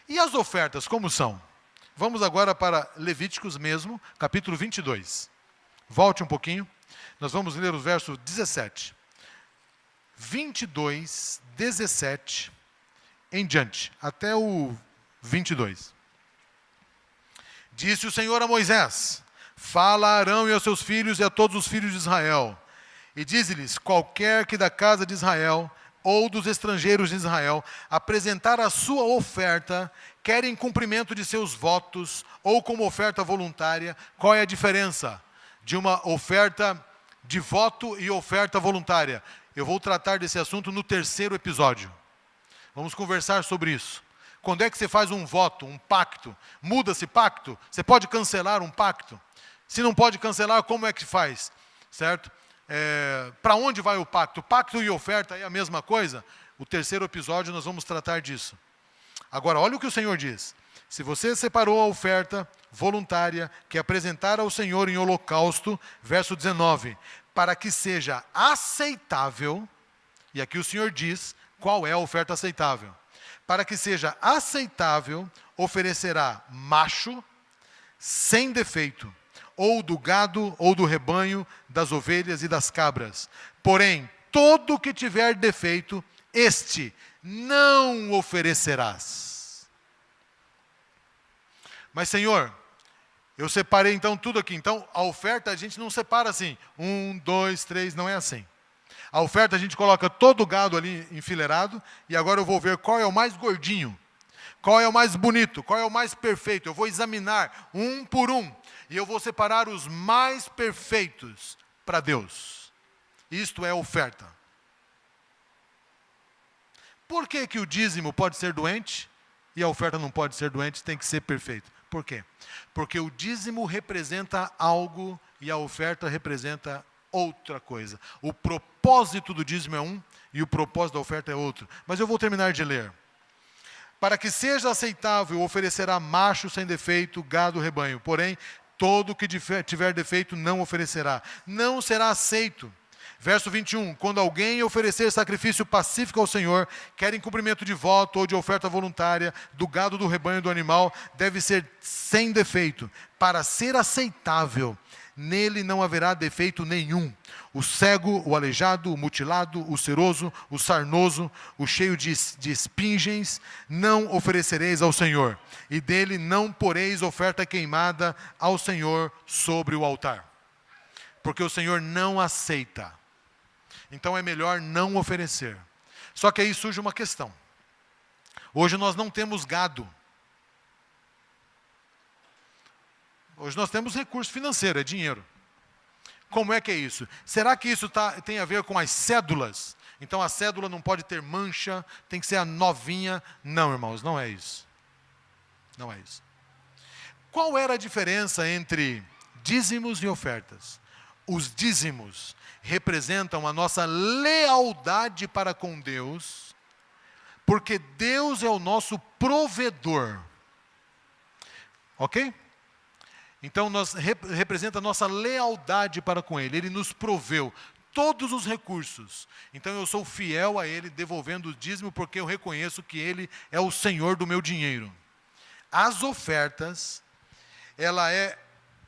E as ofertas, como são? Vamos agora para Levíticos mesmo, capítulo 22. Volte um pouquinho. Nós vamos ler o verso 17. 22, 17 em diante, até o 22. Disse o Senhor a Moisés: fala a Arão e aos seus filhos e a todos os filhos de Israel, e dize-lhes: qualquer que da casa de Israel ou dos estrangeiros de Israel apresentar a sua oferta, quer em cumprimento de seus votos ou como oferta voluntária. Qual é a diferença de uma oferta de voto e oferta voluntária? Eu vou tratar desse assunto no 3º episódio. Vamos conversar sobre isso. Quando é que você faz um voto, um pacto? Muda-se pacto? Você pode cancelar um pacto? Se não pode cancelar, como é que faz? Certo? Para onde vai o pacto? Pacto e oferta é a mesma coisa? O 3º episódio nós vamos tratar disso. Agora, olha o que o Senhor diz. Se você separou a oferta voluntária que apresentar ao Senhor em holocausto, verso 19, para que seja aceitável, e aqui o Senhor diz qual é a oferta aceitável. Para que seja aceitável, oferecerá macho, sem defeito, ou do gado, ou do rebanho, das ovelhas e das cabras. Porém, todo que tiver defeito, este não oferecerás. Mas, Senhor, eu separei então tudo aqui. Então, a oferta a gente não separa assim. 1, 2, 3, não é assim. A oferta a gente coloca todo o gado ali enfileirado, e agora eu vou ver qual é o mais gordinho, qual é o mais bonito, qual é o mais perfeito. Eu vou examinar um por um, e eu vou separar os mais perfeitos para Deus. Isto é oferta. Por que o dízimo pode ser doente e a oferta não pode ser doente, tem que ser perfeito? Por quê? Porque o dízimo representa algo e a oferta representa outra coisa. O propósito do dízimo é um e o propósito da oferta é outro. Mas eu vou terminar de ler. Para que seja aceitável, oferecerá macho sem defeito, gado, rebanho. Porém, todo que tiver defeito não oferecerá. Não será aceito. Verso 21, quando alguém oferecer sacrifício pacífico ao Senhor, quer em cumprimento de voto ou de oferta voluntária, do gado, do rebanho, do animal, deve ser sem defeito. Para ser aceitável, nele não haverá defeito nenhum. O cego, o aleijado, o mutilado, o seroso, o sarnoso, o cheio de espingens, não oferecereis ao Senhor. E dele não poreis oferta queimada ao Senhor sobre o altar. Porque o Senhor não aceita. Então é melhor não oferecer. Só que aí surge uma questão. Hoje nós não temos gado. Hoje nós temos recurso financeiro, é dinheiro. Como é que é isso? Será que isso tem a ver com as cédulas? Então a cédula não pode ter mancha, tem que ser a novinha. Não, irmãos, não é isso. Não é isso. Qual era a diferença entre dízimos e ofertas? os dízimos representam a nossa lealdade para com Deus, porque Deus é o nosso provedor. Ok? Então, representa a nossa lealdade para com Ele. Ele nos proveu todos os recursos. Então, eu sou fiel a Ele, devolvendo o dízimo, porque eu reconheço que Ele é o Senhor do meu dinheiro. As ofertas, ela é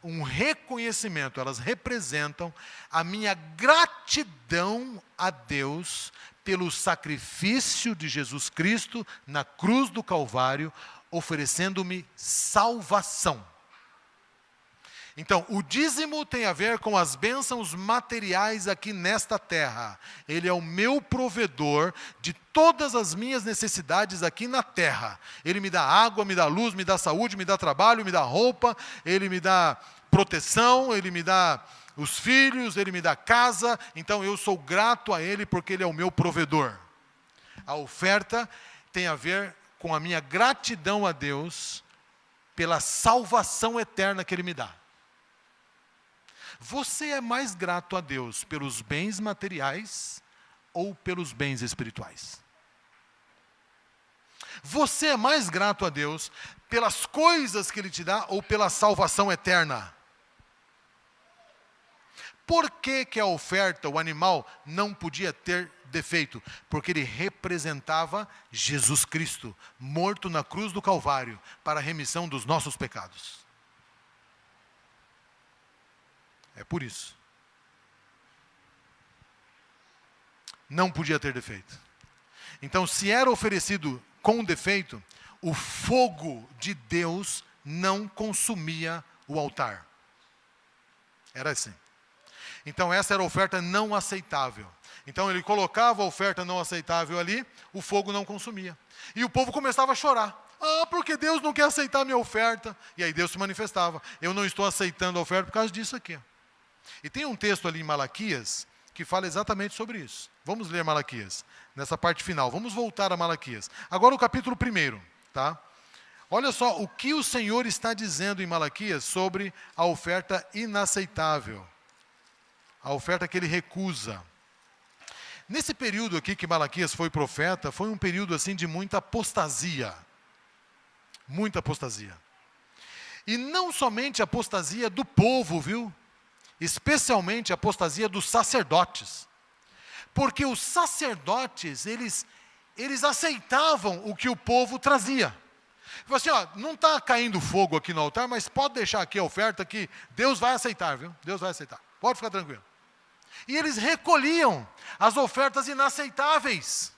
um reconhecimento, elas representam a minha gratidão a Deus pelo sacrifício de Jesus Cristo na cruz do Calvário, oferecendo-me salvação. Então, o dízimo tem a ver com as bênçãos materiais aqui nesta terra. Ele é o meu provedor de todas as minhas necessidades aqui na terra. Ele me dá água, me dá luz, me dá saúde, me dá trabalho, me dá roupa, Ele me dá proteção, Ele me dá os filhos, Ele me dá casa. Então, eu sou grato a Ele porque Ele é o meu provedor. A oferta tem a ver com a minha gratidão a Deus pela salvação eterna que Ele me dá. Você é mais grato a Deus pelos bens materiais ou pelos bens espirituais? Você é mais grato a Deus pelas coisas que Ele te dá ou pela salvação eterna? Por que que a oferta, o animal, não podia ter defeito? Porque ele representava Jesus Cristo, morto na cruz do Calvário, para a remissão dos nossos pecados. É por isso. Não podia ter defeito. Então, se era oferecido com defeito, o fogo de Deus não consumia o altar. Era assim. Então, essa era a oferta não aceitável. Então, ele colocava a oferta não aceitável ali, o fogo não consumia. E o povo começava a chorar. Ah, porque Deus não quer aceitar a minha oferta. E aí Deus se manifestava. Eu não estou aceitando a oferta por causa disso aqui. E tem um texto ali em Malaquias que fala exatamente sobre isso. Vamos ler Malaquias, nessa parte final. Vamos voltar a Malaquias. Agora o capítulo 1, tá? Olha só o que o Senhor está dizendo em Malaquias sobre a oferta inaceitável. A oferta que Ele recusa. Nesse período aqui que Malaquias foi profeta, foi um período assim de muita apostasia. Muita apostasia. E não somente a apostasia do povo, viu? Especialmente a apostasia dos sacerdotes. Porque os sacerdotes, eles aceitavam o que o povo trazia. Falei assim, ó, não está caindo fogo aqui no altar, mas pode deixar aqui a oferta que Deus vai aceitar, viu? Deus vai aceitar. Pode ficar tranquilo. E eles recolhiam as ofertas inaceitáveis.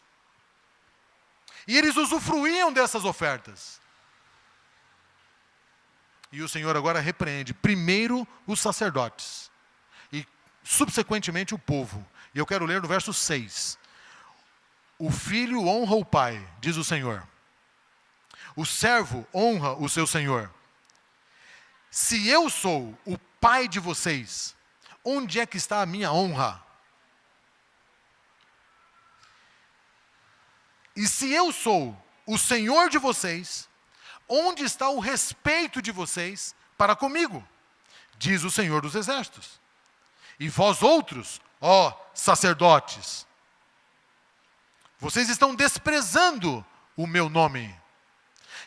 E eles usufruíam dessas ofertas. E o Senhor agora repreende primeiro os sacerdotes e subsequentemente o povo. E eu quero ler no verso 6. O filho honra o pai, diz o Senhor. O servo honra o seu senhor. Se eu sou o pai de vocês, onde é que está a minha honra? E se eu sou o Senhor de vocês, onde está o respeito de vocês para comigo? Diz o Senhor dos Exércitos. E vós outros, ó sacerdotes, vocês estão desprezando o meu nome.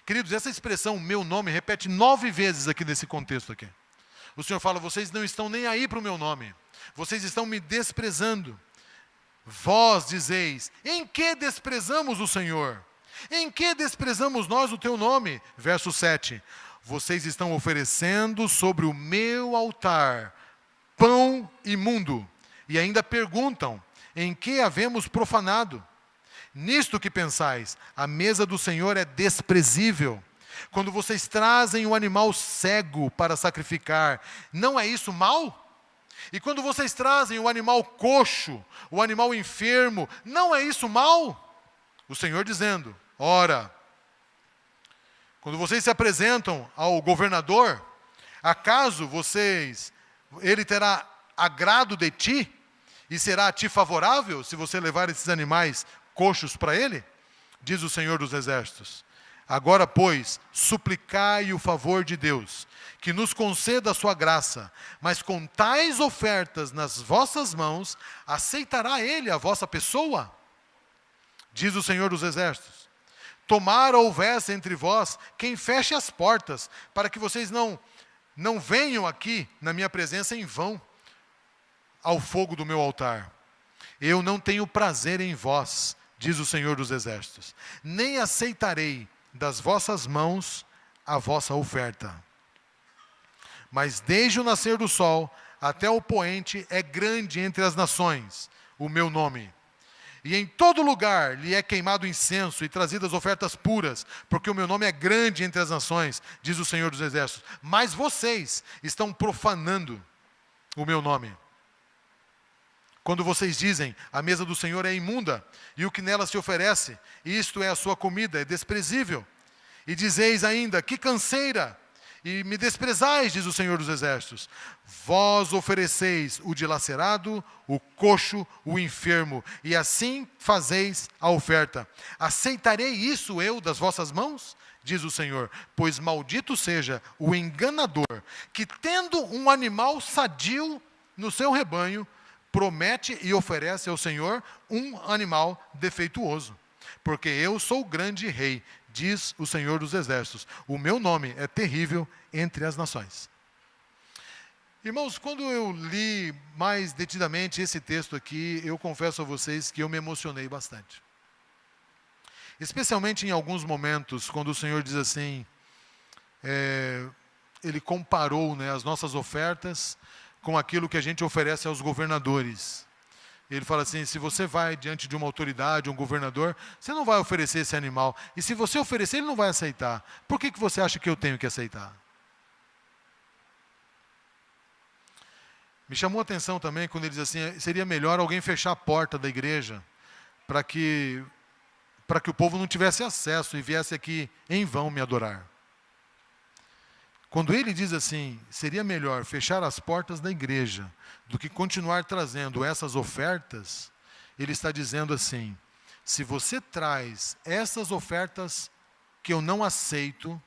Queridos, essa expressão, meu nome, repete 9 vezes aqui nesse contexto aqui. O Senhor fala, vocês não estão nem aí para o meu nome. Vocês estão me desprezando. Vós dizeis, em que desprezamos o Senhor? Em que desprezamos nós o teu nome? Verso 7. Vocês estão oferecendo sobre o meu altar pão imundo. E ainda perguntam, em que havemos profanado? Nisto que pensais, a mesa do Senhor é desprezível. Quando vocês trazem um animal cego para sacrificar, não é isso mal? E quando vocês trazem o animal coxo, o animal enfermo, não é isso mal? O Senhor dizendo, ora, quando vocês se apresentam ao governador, acaso ele terá agrado de ti? E será a ti favorável se você levar esses animais coxos para ele? Diz o Senhor dos Exércitos. Agora, pois, suplicai o favor de Deus, que nos conceda a sua graça, mas com tais ofertas nas vossas mãos, aceitará ele a vossa pessoa? Diz o Senhor dos Exércitos. Tomara houvesse entre vós quem feche as portas, para que vocês não venham aqui na minha presença em vão, ao fogo do meu altar. Eu não tenho prazer em vós, diz o Senhor dos Exércitos, nem aceitarei das vossas mãos a vossa oferta. Mas desde o nascer do sol até o poente é grande entre as nações o meu nome. E em todo lugar lhe é queimado incenso e trazidas ofertas puras, porque o meu nome é grande entre as nações, diz o Senhor dos Exércitos. Mas vocês estão profanando o meu nome. Quando vocês dizem, a mesa do Senhor é imunda, e o que nela se oferece, isto é a sua comida, é desprezível. E dizeis ainda, que canseira, e me desprezais, diz o Senhor dos Exércitos. Vós ofereceis o dilacerado, o coxo, o enfermo, e assim fazeis a oferta. Aceitarei isso eu das vossas mãos? Diz o Senhor, pois maldito seja o enganador, que tendo um animal sadio no seu rebanho, promete e oferece ao Senhor um animal defeituoso. Porque eu sou o grande rei, diz o Senhor dos Exércitos. O meu nome é terrível entre as nações. Irmãos, quando eu li mais detidamente esse texto aqui, eu confesso a vocês que eu me emocionei bastante. Especialmente em alguns momentos, quando o Senhor diz assim, Ele comparou, né, as nossas ofertas com aquilo que a gente oferece aos governadores. Ele fala assim, se você vai diante de uma autoridade, um governador, você não vai oferecer esse animal. E se você oferecer, ele não vai aceitar. Por que você acha que eu tenho que aceitar? Me chamou a atenção também quando ele diz assim, seria melhor alguém fechar a porta da igreja para que o povo não tivesse acesso e viesse aqui em vão me adorar. Quando ele diz assim, seria melhor fechar as portas da igreja do que continuar trazendo essas ofertas, ele está dizendo assim, se você traz essas ofertas que eu não aceito,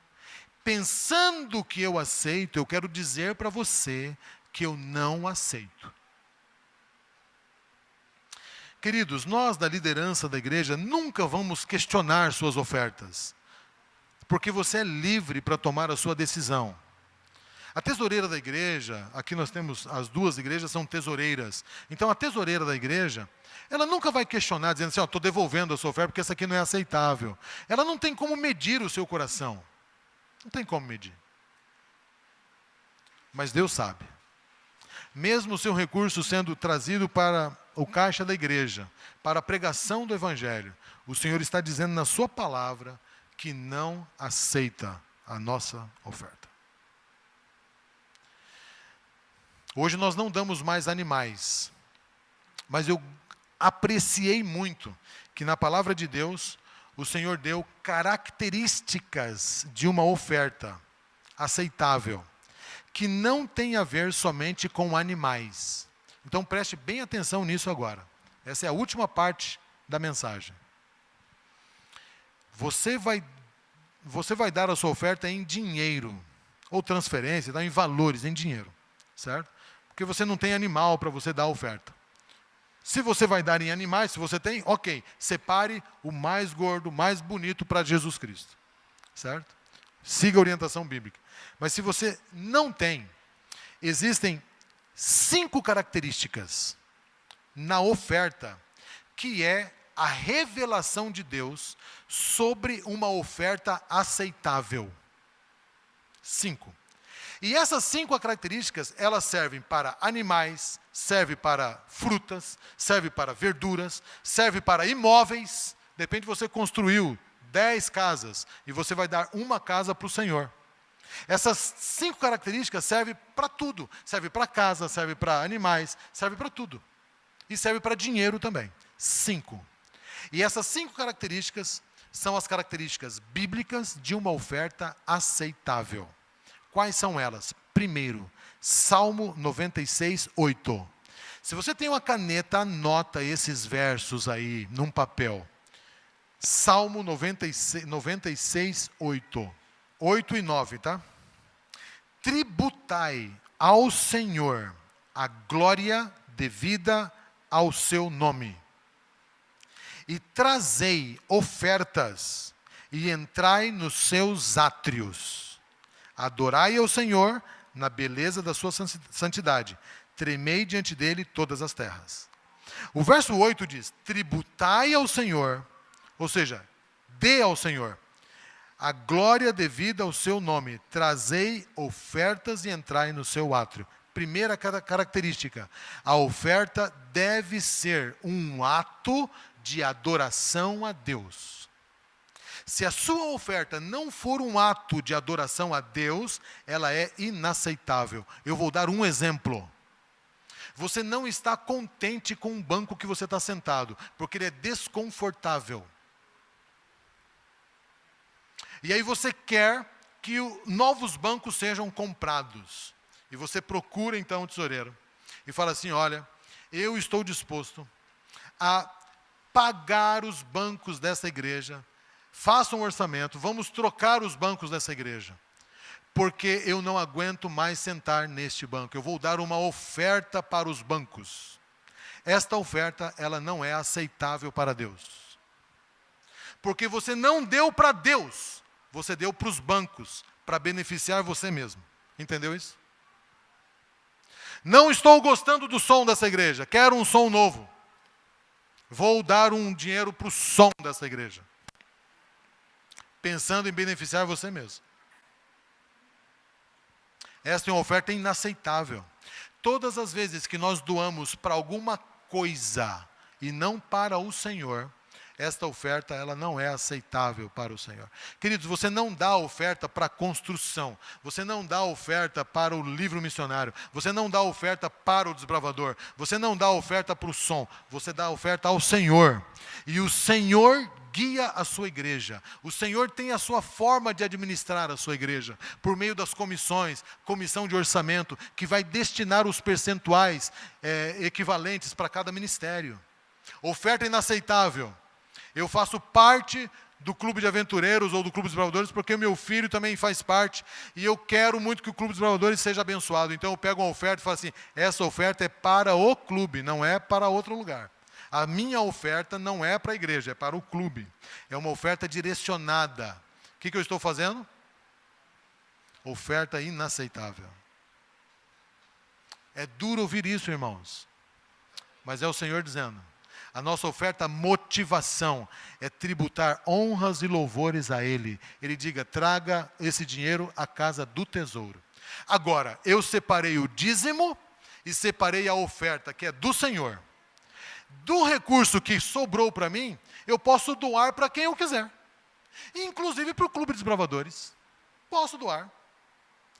pensando que eu aceito, eu quero dizer para você que eu não aceito. Queridos, nós da liderança da igreja nunca vamos questionar suas ofertas, porque você é livre para tomar a sua decisão. A tesoureira da igreja, aqui nós temos, as duas igrejas são tesoureiras. Então a tesoureira da igreja, ela nunca vai questionar, dizendo assim, estou devolvendo a sua oferta porque essa aqui não é aceitável. Ela não tem como medir o seu coração. Não tem como medir. Mas Deus sabe. Mesmo o seu recurso sendo trazido para o caixa da igreja, para a pregação do evangelho, o Senhor está dizendo na sua palavra que não aceita a nossa oferta. Hoje nós não damos mais animais, mas eu apreciei muito que na palavra de Deus o Senhor deu características de uma oferta aceitável, que não tem a ver somente com animais. Então preste bem atenção nisso agora. Essa é a última parte da mensagem. Você vai dar a sua oferta em dinheiro, ou transferência, em valores, em dinheiro, certo? Porque você não tem animal para você dar a oferta. Se você vai dar em animais, se você tem, ok, separe o mais gordo, o mais bonito para Jesus Cristo, certo? Siga a orientação bíblica. Mas se você não tem, existem 5 características na oferta que é a revelação de Deus sobre uma oferta aceitável. 5. E essas 5 características, elas servem para animais, servem para frutas, servem para verduras, servem para imóveis. De repente você construiu 10 casas e você vai dar uma casa para o Senhor. Essas 5 características servem para tudo. Serve para casa, serve para animais, serve para tudo. E serve para dinheiro também. 5. E essas 5 características são as características bíblicas de uma oferta aceitável. Quais são elas? Primeiro, Salmo 96, 8. Se você tem uma caneta, anota esses versos aí num papel. Salmo 96, 8. 8 e 9, tá? Tributai ao Senhor a glória devida ao seu nome. E trazei ofertas, e entrai nos seus átrios. Adorai ao Senhor na beleza da sua santidade. Tremei diante dele todas as terras. O verso 8 diz, tributai ao Senhor, ou seja, dê ao Senhor a glória devida ao seu nome. Trazei ofertas e entrai no seu átrio. Primeira característica, a oferta deve ser um ato de adoração a Deus. Se a sua oferta não for um ato de adoração a Deus, ela é inaceitável. Eu vou dar um exemplo. Você não está contente com o banco que você está sentado, porque ele é desconfortável. E aí você quer que novos bancos sejam comprados. E você procura então o tesoureiro e fala assim, olha, eu estou disposto a pagar os bancos dessa igreja, faça um orçamento, vamos trocar os bancos dessa igreja, porque eu não aguento mais sentar neste banco, eu vou dar uma oferta para os bancos. Esta oferta, ela não é aceitável para Deus. Porque você não deu para Deus, você deu para os bancos, para beneficiar você mesmo. Entendeu isso? Não estou gostando do som dessa igreja, quero um som novo. Vou dar um dinheiro para o som dessa igreja. Pensando em beneficiar você mesmo. Esta é uma oferta inaceitável. Todas as vezes que nós doamos para alguma coisa e não para o Senhor, esta oferta ela não é aceitável para o Senhor. Queridos, você não dá oferta para a construção, você não dá oferta para o livro missionário, você não dá oferta para o desbravador, você não dá oferta para o som, você dá oferta ao Senhor. E o Senhor guia a sua igreja. O Senhor tem a sua forma de administrar a sua igreja, por meio das comissões, comissão de orçamento, que vai destinar os percentuais equivalentes para cada ministério. Oferta inaceitável. Eu faço parte do clube de aventureiros ou do clube dos bravadores porque meu filho também faz parte e eu quero muito que o clube dos bravadores seja abençoado. Então eu pego uma oferta e falo assim, essa oferta é para o clube, não é para outro lugar. A minha oferta não é para a igreja, é para o clube. É uma oferta direcionada. O que eu estou fazendo? Oferta inaceitável. É duro ouvir isso, irmãos. Mas é o Senhor dizendo. A nossa oferta, motivação, é tributar honras e louvores a Ele. Ele diga, traga esse dinheiro à casa do tesouro. Agora, eu separei o dízimo e separei a oferta, que é do Senhor. Do recurso que sobrou para mim, eu posso doar para quem eu quiser. Inclusive para o Clube dos Bravadores. Posso doar.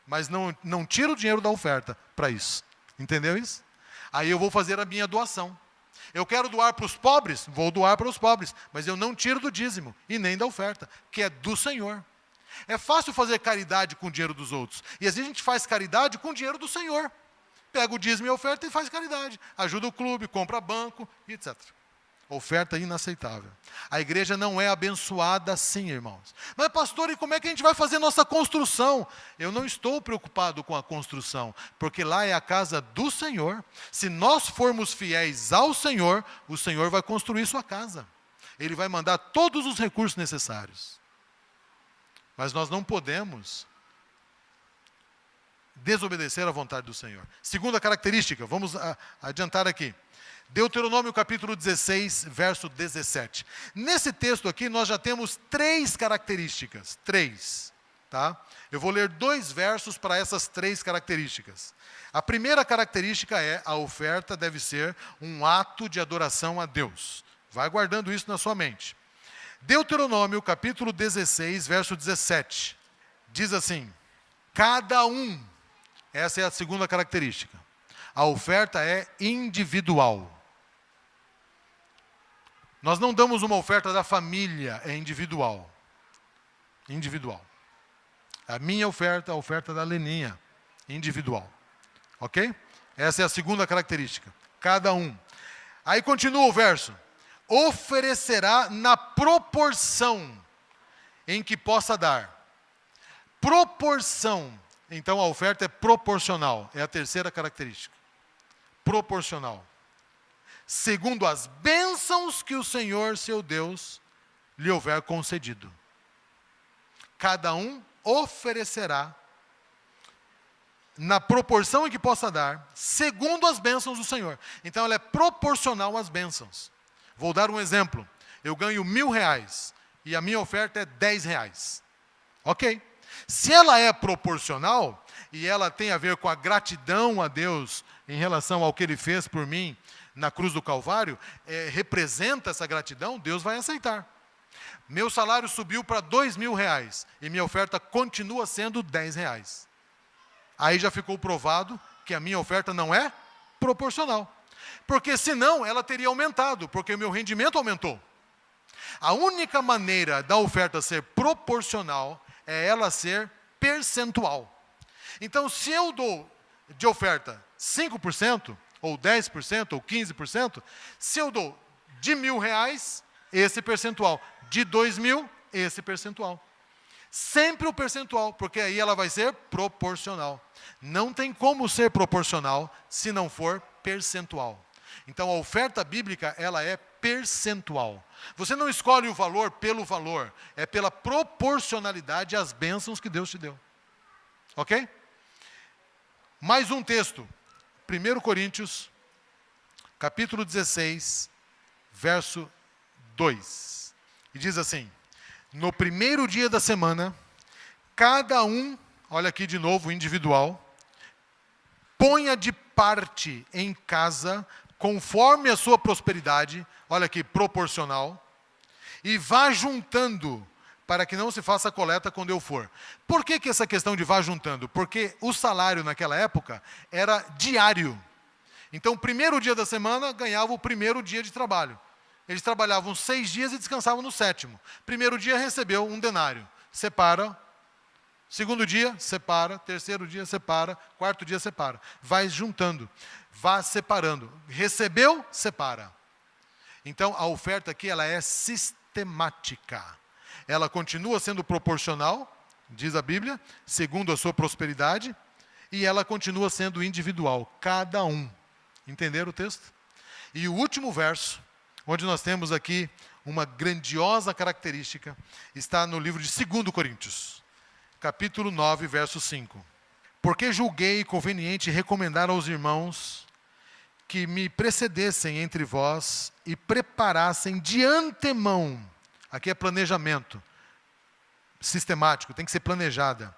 Mas não tiro o dinheiro da oferta para isso. Entendeu isso? Aí eu vou fazer a minha doação. Eu quero doar para os pobres, vou doar para os pobres, mas eu não tiro do dízimo e nem da oferta, que é do Senhor. É fácil fazer caridade com o dinheiro dos outros. E às vezes a gente faz caridade com o dinheiro do Senhor. Pega o dízimo e a oferta e faz caridade. Ajuda o clube, compra banco, etc. Oferta inaceitável. A igreja não é abençoada assim, irmãos. Mas pastor, e como é que a gente vai fazer nossa construção? Eu não estou preocupado com a construção, porque lá é a casa do Senhor. Se nós formos fiéis ao Senhor, o Senhor vai construir sua casa. Ele vai mandar todos os recursos necessários. Mas nós não podemos desobedecer à vontade do Senhor. Segunda característica, vamos adiantar aqui. Deuteronômio capítulo 16, verso 17. Nesse texto aqui nós já temos 3 características. 3, tá? Eu vou ler 2 versos para essas 3 características. A primeira característica é, a oferta deve ser um ato de adoração a Deus. Vai guardando isso na sua mente. Deuteronômio capítulo 16, verso 17. Diz assim, cada um, essa é a segunda característica. A oferta é individual. Nós não damos uma oferta da família, é individual. Individual. A minha oferta, a oferta da Leninha, individual. Ok? Essa é a segunda característica. Cada um. Aí continua o verso. oferecerá na proporção em que possa dar. Proporção. Então a oferta é proporcional. É a terceira característica. Proporcional. Segundo as bênçãos que o Senhor, seu Deus, lhe houver concedido. Cada um oferecerá na proporção em que possa dar, segundo as bênçãos do Senhor. Então ela é proporcional às bênçãos. Vou dar um exemplo. Eu ganho R$1.000 e a minha oferta é R$10. Ok. Se ela é proporcional e ela tem a ver com a gratidão a Deus em relação ao que Ele fez por mim na cruz do Calvário, representa essa gratidão, Deus vai aceitar. Meu salário subiu para R$2.000 e minha oferta continua sendo R$10. Aí já ficou provado que a minha oferta não é proporcional. Porque senão ela teria aumentado, porque o meu rendimento aumentou. A única maneira da oferta ser proporcional é ela ser percentual. Então, se eu dou de oferta 5%, ou 10%, ou 15%, se eu dou de R$1.000, esse percentual. De 2.000, esse percentual. Sempre o percentual, porque aí ela vai ser proporcional. Não tem como ser proporcional se não for percentual. Então a oferta bíblica, ela é percentual. Você não escolhe o valor pelo valor, é pela proporcionalidade às bênçãos que Deus te deu. Ok? Mais um texto. 1 Coríntios, capítulo 16, verso 2. E diz assim: no primeiro dia da semana, cada um, olha aqui de novo, individual, ponha de parte em casa, conforme a sua prosperidade, olha aqui, proporcional, e vá juntando, para que não se faça coleta quando eu for. Por que essa questão de vá juntando? Porque o salário naquela época era diário. Então, o primeiro dia da semana ganhava o primeiro dia de trabalho. Eles trabalhavam 6 dias e descansavam no 7º. Primeiro dia recebeu um denário. Separa. Segundo dia, separa. Terceiro dia, separa. Quarto dia, separa. Vai juntando. Vá separando. Recebeu, separa. Então, a oferta aqui, ela é sistemática. Ela continua sendo proporcional, diz a Bíblia, segundo a sua prosperidade, e ela continua sendo individual, cada um. Entenderam o texto? E o último verso, onde nós temos aqui uma grandiosa característica, está no livro de 2 Coríntios, capítulo 9, verso 5. Porque julguei conveniente recomendar aos irmãos que me precedessem entre vós e preparassem de antemão, aqui é planejamento sistemático, tem que ser planejada,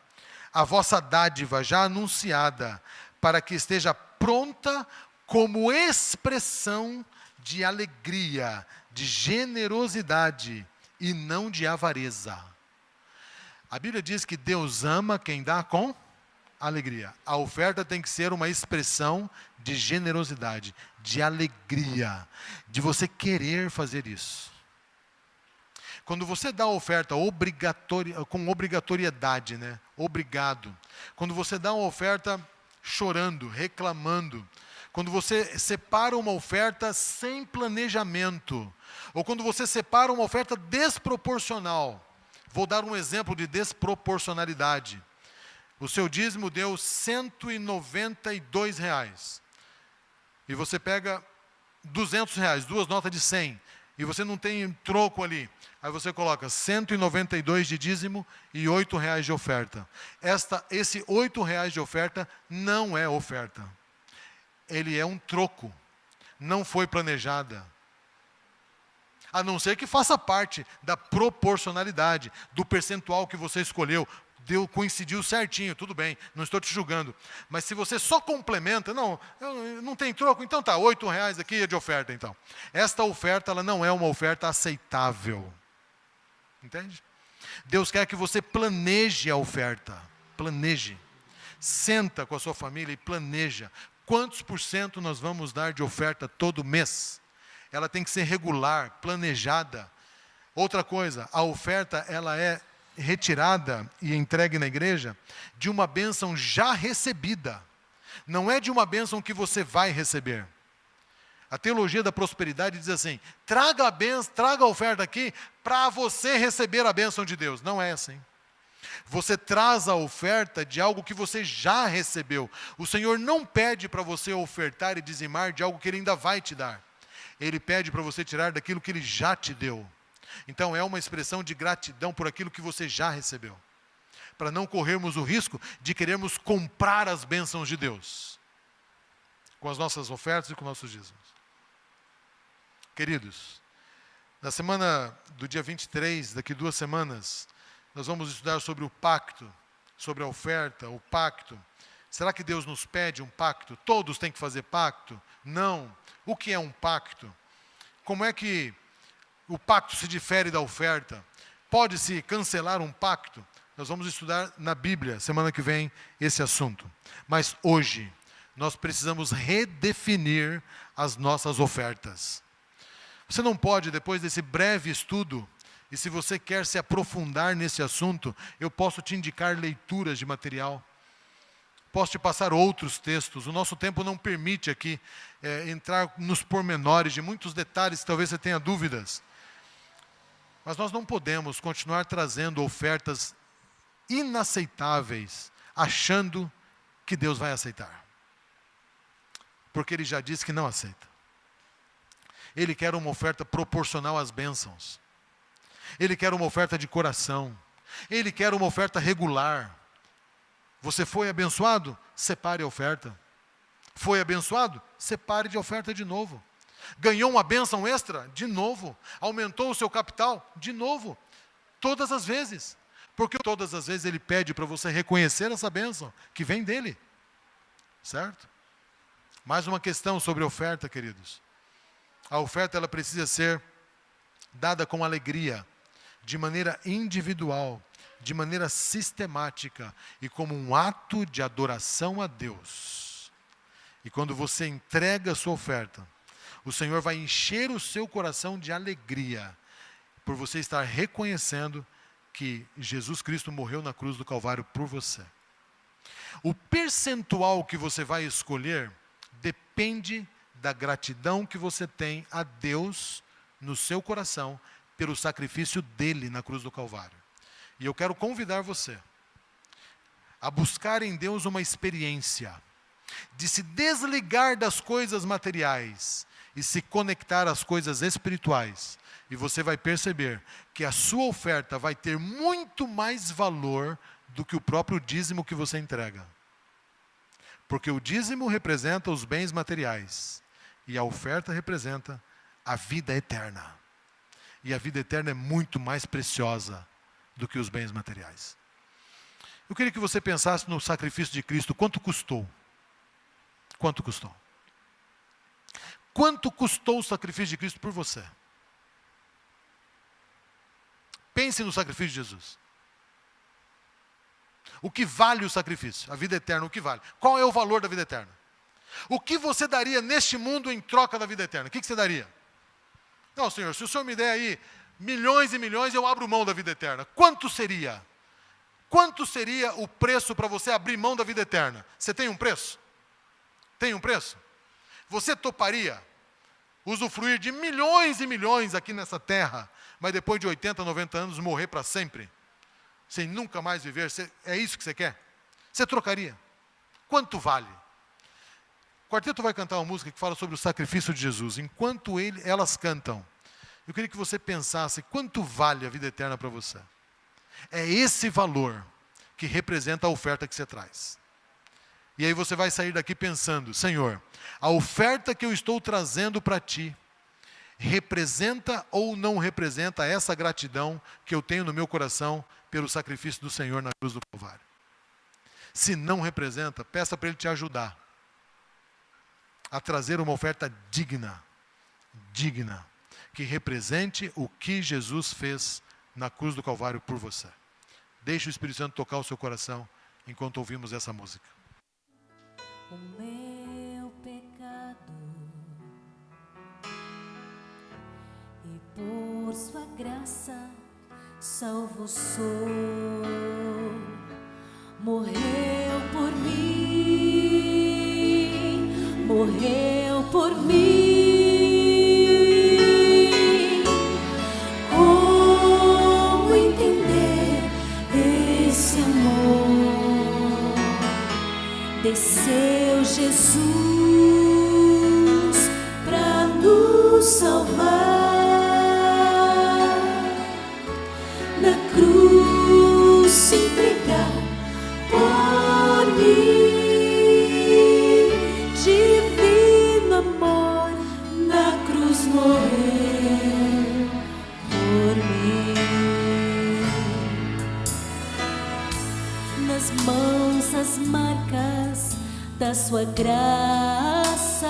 a vossa dádiva já anunciada, para que esteja pronta como expressão de alegria, de generosidade e não de avareza. A Bíblia diz que Deus ama quem dá com alegria. A oferta tem que ser uma expressão de generosidade, de alegria, de você querer fazer isso. Quando você dá a oferta com obrigatoriedade, né? Obrigado. Quando você dá uma oferta chorando, reclamando, quando você separa uma oferta sem planejamento, ou quando você separa uma oferta desproporcional. Vou dar um exemplo de desproporcionalidade. O seu dízimo deu R$192. E você pega R$200, 2 notas de 100, e você não tem troco ali. Aí você coloca 192 de dízimo e R$8 de oferta. Esse R$8 de oferta não é oferta. Ele é um troco. Não foi planejada. A não ser que faça parte da proporcionalidade, do percentual que você escolheu. Coincidiu certinho, tudo bem, não estou te julgando. Mas se você só complementa, não tem troco, então tá, R$8 aqui é de oferta então. Esta oferta, ela não é uma oferta aceitável. Entende? Deus quer que você planeje a oferta. Planeje. Senta com a sua família e planeja. Quantos por cento nós vamos dar de oferta todo mês? Ela tem que ser regular, planejada. Outra coisa, a oferta, ela é retirada e entregue na igreja de uma bênção já recebida. Não é de uma bênção que você vai receber. A teologia da prosperidade diz assim: traga a bênção, traga a oferta aqui para você receber a bênção de Deus. Não é assim. Você traz a oferta de algo que você já recebeu. O Senhor não pede para você ofertar e dizimar de algo que Ele ainda vai te dar. Ele pede para você tirar daquilo que Ele já te deu. Então é uma expressão de gratidão por aquilo que você já recebeu, para não corrermos o risco de querermos comprar as bênçãos de Deus com as nossas ofertas e com nossos dízimos. Queridos, na semana do dia 23, daqui 2 semanas, nós vamos estudar sobre o pacto, sobre a oferta, o pacto. Será que Deus nos pede um pacto? Todos têm que fazer pacto? Não. O que é um pacto? Como é que o pacto se difere da oferta? Pode-se cancelar um pacto? Nós vamos estudar na Bíblia, semana que vem, esse assunto. Mas hoje, nós precisamos redefinir as nossas ofertas. Você não pode, depois desse breve estudo, e se você quer se aprofundar nesse assunto, eu posso te indicar leituras de material. Posso te passar outros textos. O nosso tempo não permite aqui entrar nos pormenores de muitos detalhes que talvez você tenha dúvidas. Mas nós não podemos continuar trazendo ofertas inaceitáveis, achando que Deus vai aceitar. Porque Ele já disse que não aceita. Ele quer uma oferta proporcional às bênçãos. Ele quer uma oferta de coração. Ele quer uma oferta regular. Você foi abençoado? Separe a oferta. Foi abençoado? Separe de oferta de novo. Ganhou uma bênção extra? De novo. Aumentou o seu capital? De novo. Todas as vezes. Porque todas as vezes Ele pede para você reconhecer essa bênção que vem dEle. Certo? Mais uma questão sobre oferta, queridos. A oferta ela precisa ser dada com alegria, de maneira individual, de maneira sistemática e como um ato de adoração a Deus. E quando você entrega a sua oferta, o Senhor vai encher o seu coração de alegria, por você estar reconhecendo que Jesus Cristo morreu na cruz do Calvário por você. O percentual que você vai escolher depende da gratidão que você tem a Deus no seu coração pelo sacrifício dele na cruz do Calvário. E eu quero convidar você a buscar em Deus uma experiência de se desligar das coisas materiais e se conectar às coisas espirituais. E você vai perceber que a sua oferta vai ter muito mais valor do que o próprio dízimo que você entrega. Porque o dízimo representa os bens materiais e a oferta representa a vida eterna. E a vida eterna é muito mais preciosa do que os bens materiais. Eu queria que você pensasse no sacrifício de Cristo. Quanto custou? Quanto custou? Quanto custou o sacrifício de Cristo por você? Pense no sacrifício de Jesus. O que vale o sacrifício? A vida eterna, o que vale? Qual é o valor da vida eterna? O que você daria neste mundo em troca da vida eterna? O que você daria? Não, Senhor, se o Senhor me der aí milhões e milhões, eu abro mão da vida eterna. Quanto seria? Quanto seria o preço para você abrir mão da vida eterna? Você tem um preço? Tem um preço? Você toparia usufruir de milhões e milhões aqui nessa terra, mas depois de 80, 90 anos morrer para sempre? Sem nunca mais viver? É isso que você quer? Você trocaria? Quanto vale? O quarteto vai cantar uma música que fala sobre o sacrifício de Jesus. Enquanto elas cantam, eu queria que você pensasse quanto vale a vida eterna para você. É esse valor que representa a oferta que você traz. E aí você vai sair daqui pensando: Senhor, a oferta que eu estou trazendo para Ti representa ou não representa essa gratidão que eu tenho no meu coração pelo sacrifício do Senhor na cruz do Calvário? Se não representa, peça para Ele te ajudar a trazer uma oferta digna, que represente o que Jesus fez na cruz do Calvário por você. Deixe o Espírito Santo tocar o seu coração enquanto ouvimos essa música. O meu pecado, e por sua graça salvo sou, morreu por mim, morreu por mim. da sua graça,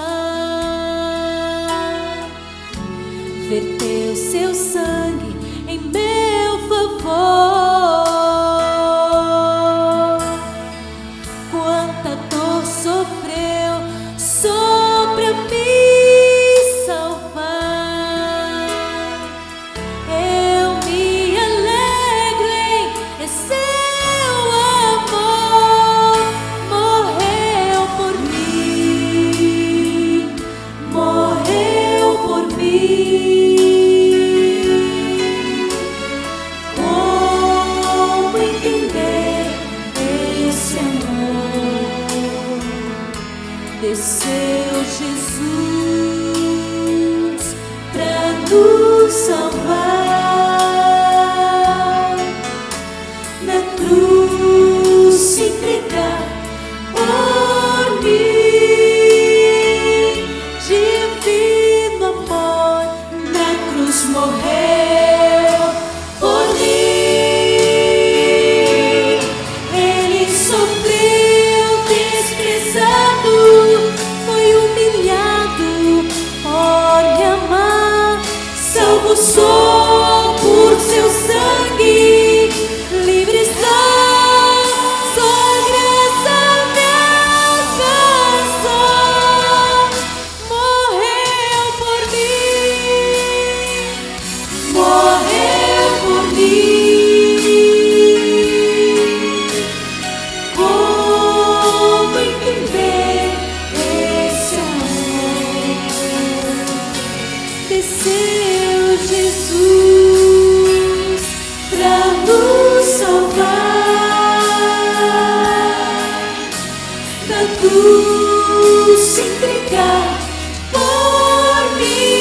verteu seu sangue em meu favor. Quanta dor sofreu só pra me salvar. Eu me alegro em seu amor. Morreu por mim, morreu por mim. Como entender esse amor? Desceu Jesus pra nos salvar, na cruz se entregar por mim. Divino amor, na cruz morreu por mim. Ele sofreu desprezado, foi humilhado, olha amar, salvo sou por seu sangue, livre sou, sua graça me alcançou. Morreu por mim, morreu por mim. Como entender esse amor? Desceu Jesus pra nos salvar, na cruz se entregar por mim,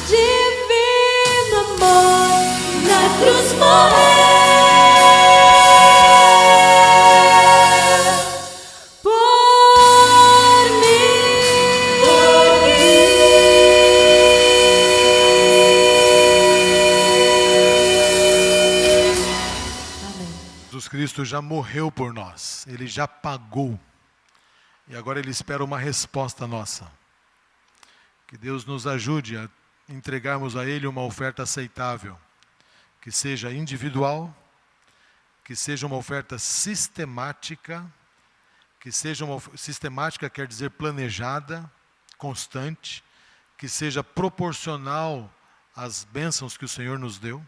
divino amor, na cruz morreu por mim. Amém. Jesus Cristo já morreu por nós, Ele já pagou. E agora Ele espera uma resposta nossa. Que Deus nos ajude a entregarmos a Ele uma oferta aceitável. Que seja individual, que seja uma oferta sistemática, que seja sistemática quer dizer planejada, constante, que seja proporcional às bênçãos que o Senhor nos deu,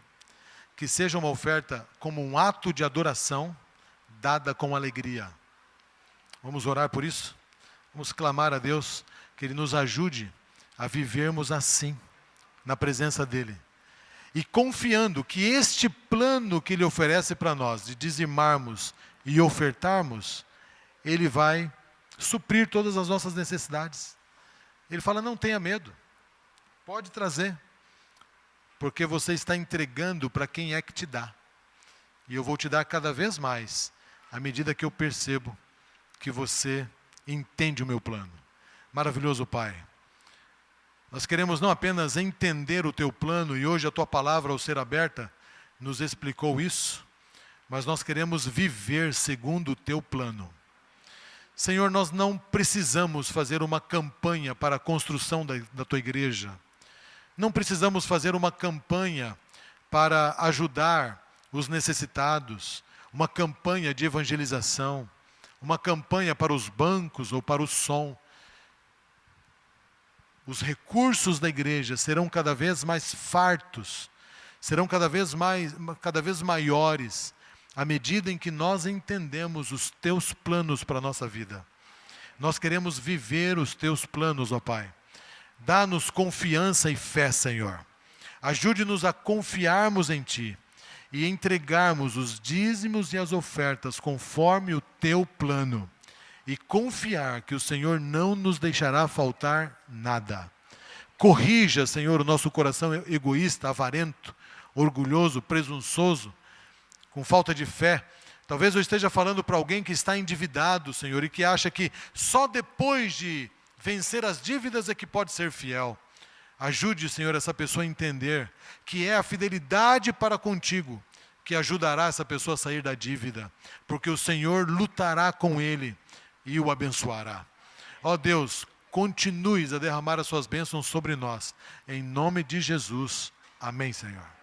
que seja uma oferta como um ato de adoração, dada com alegria. Vamos orar por isso? Vamos clamar a Deus que Ele nos ajude a vivermos assim, na presença dEle. E confiando que este plano que Ele oferece para nós, de dizimarmos e ofertarmos, Ele vai suprir todas as nossas necessidades. Ele fala, não tenha medo, pode trazer, porque você está entregando para quem é que te dá. E eu vou te dar cada vez mais, à medida que eu percebo que você entende o meu plano. Maravilhoso Pai. Nós queremos não apenas entender o teu plano, e hoje a tua palavra, ao ser aberta, nos explicou isso, mas nós queremos viver segundo o teu plano. Senhor, nós não precisamos fazer uma campanha para a construção da tua igreja. Não precisamos fazer uma campanha para ajudar os necessitados, uma campanha de evangelização, uma campanha para os bancos ou para o som. Os recursos da igreja serão cada vez mais fartos, serão cada vez maiores, à medida em que nós entendemos os teus planos para a nossa vida. Nós queremos viver os teus planos, ó Pai. Dá-nos confiança e fé, Senhor. Ajude-nos a confiarmos em Ti e entregarmos os dízimos e as ofertas conforme o teu plano. E confiar que o Senhor não nos deixará faltar nada. Corrija, Senhor, o nosso coração egoísta, avarento, orgulhoso, presunçoso, com falta de fé. Talvez eu esteja falando para alguém que está endividado, Senhor, e que acha que só depois de vencer as dívidas é que pode ser fiel. Ajude, Senhor, essa pessoa a entender que é a fidelidade para contigo que ajudará essa pessoa a sair da dívida, porque o Senhor lutará com ele e o abençoará. Ó Deus, continue a derramar as suas bênçãos sobre nós, em nome de Jesus. Amém, Senhor.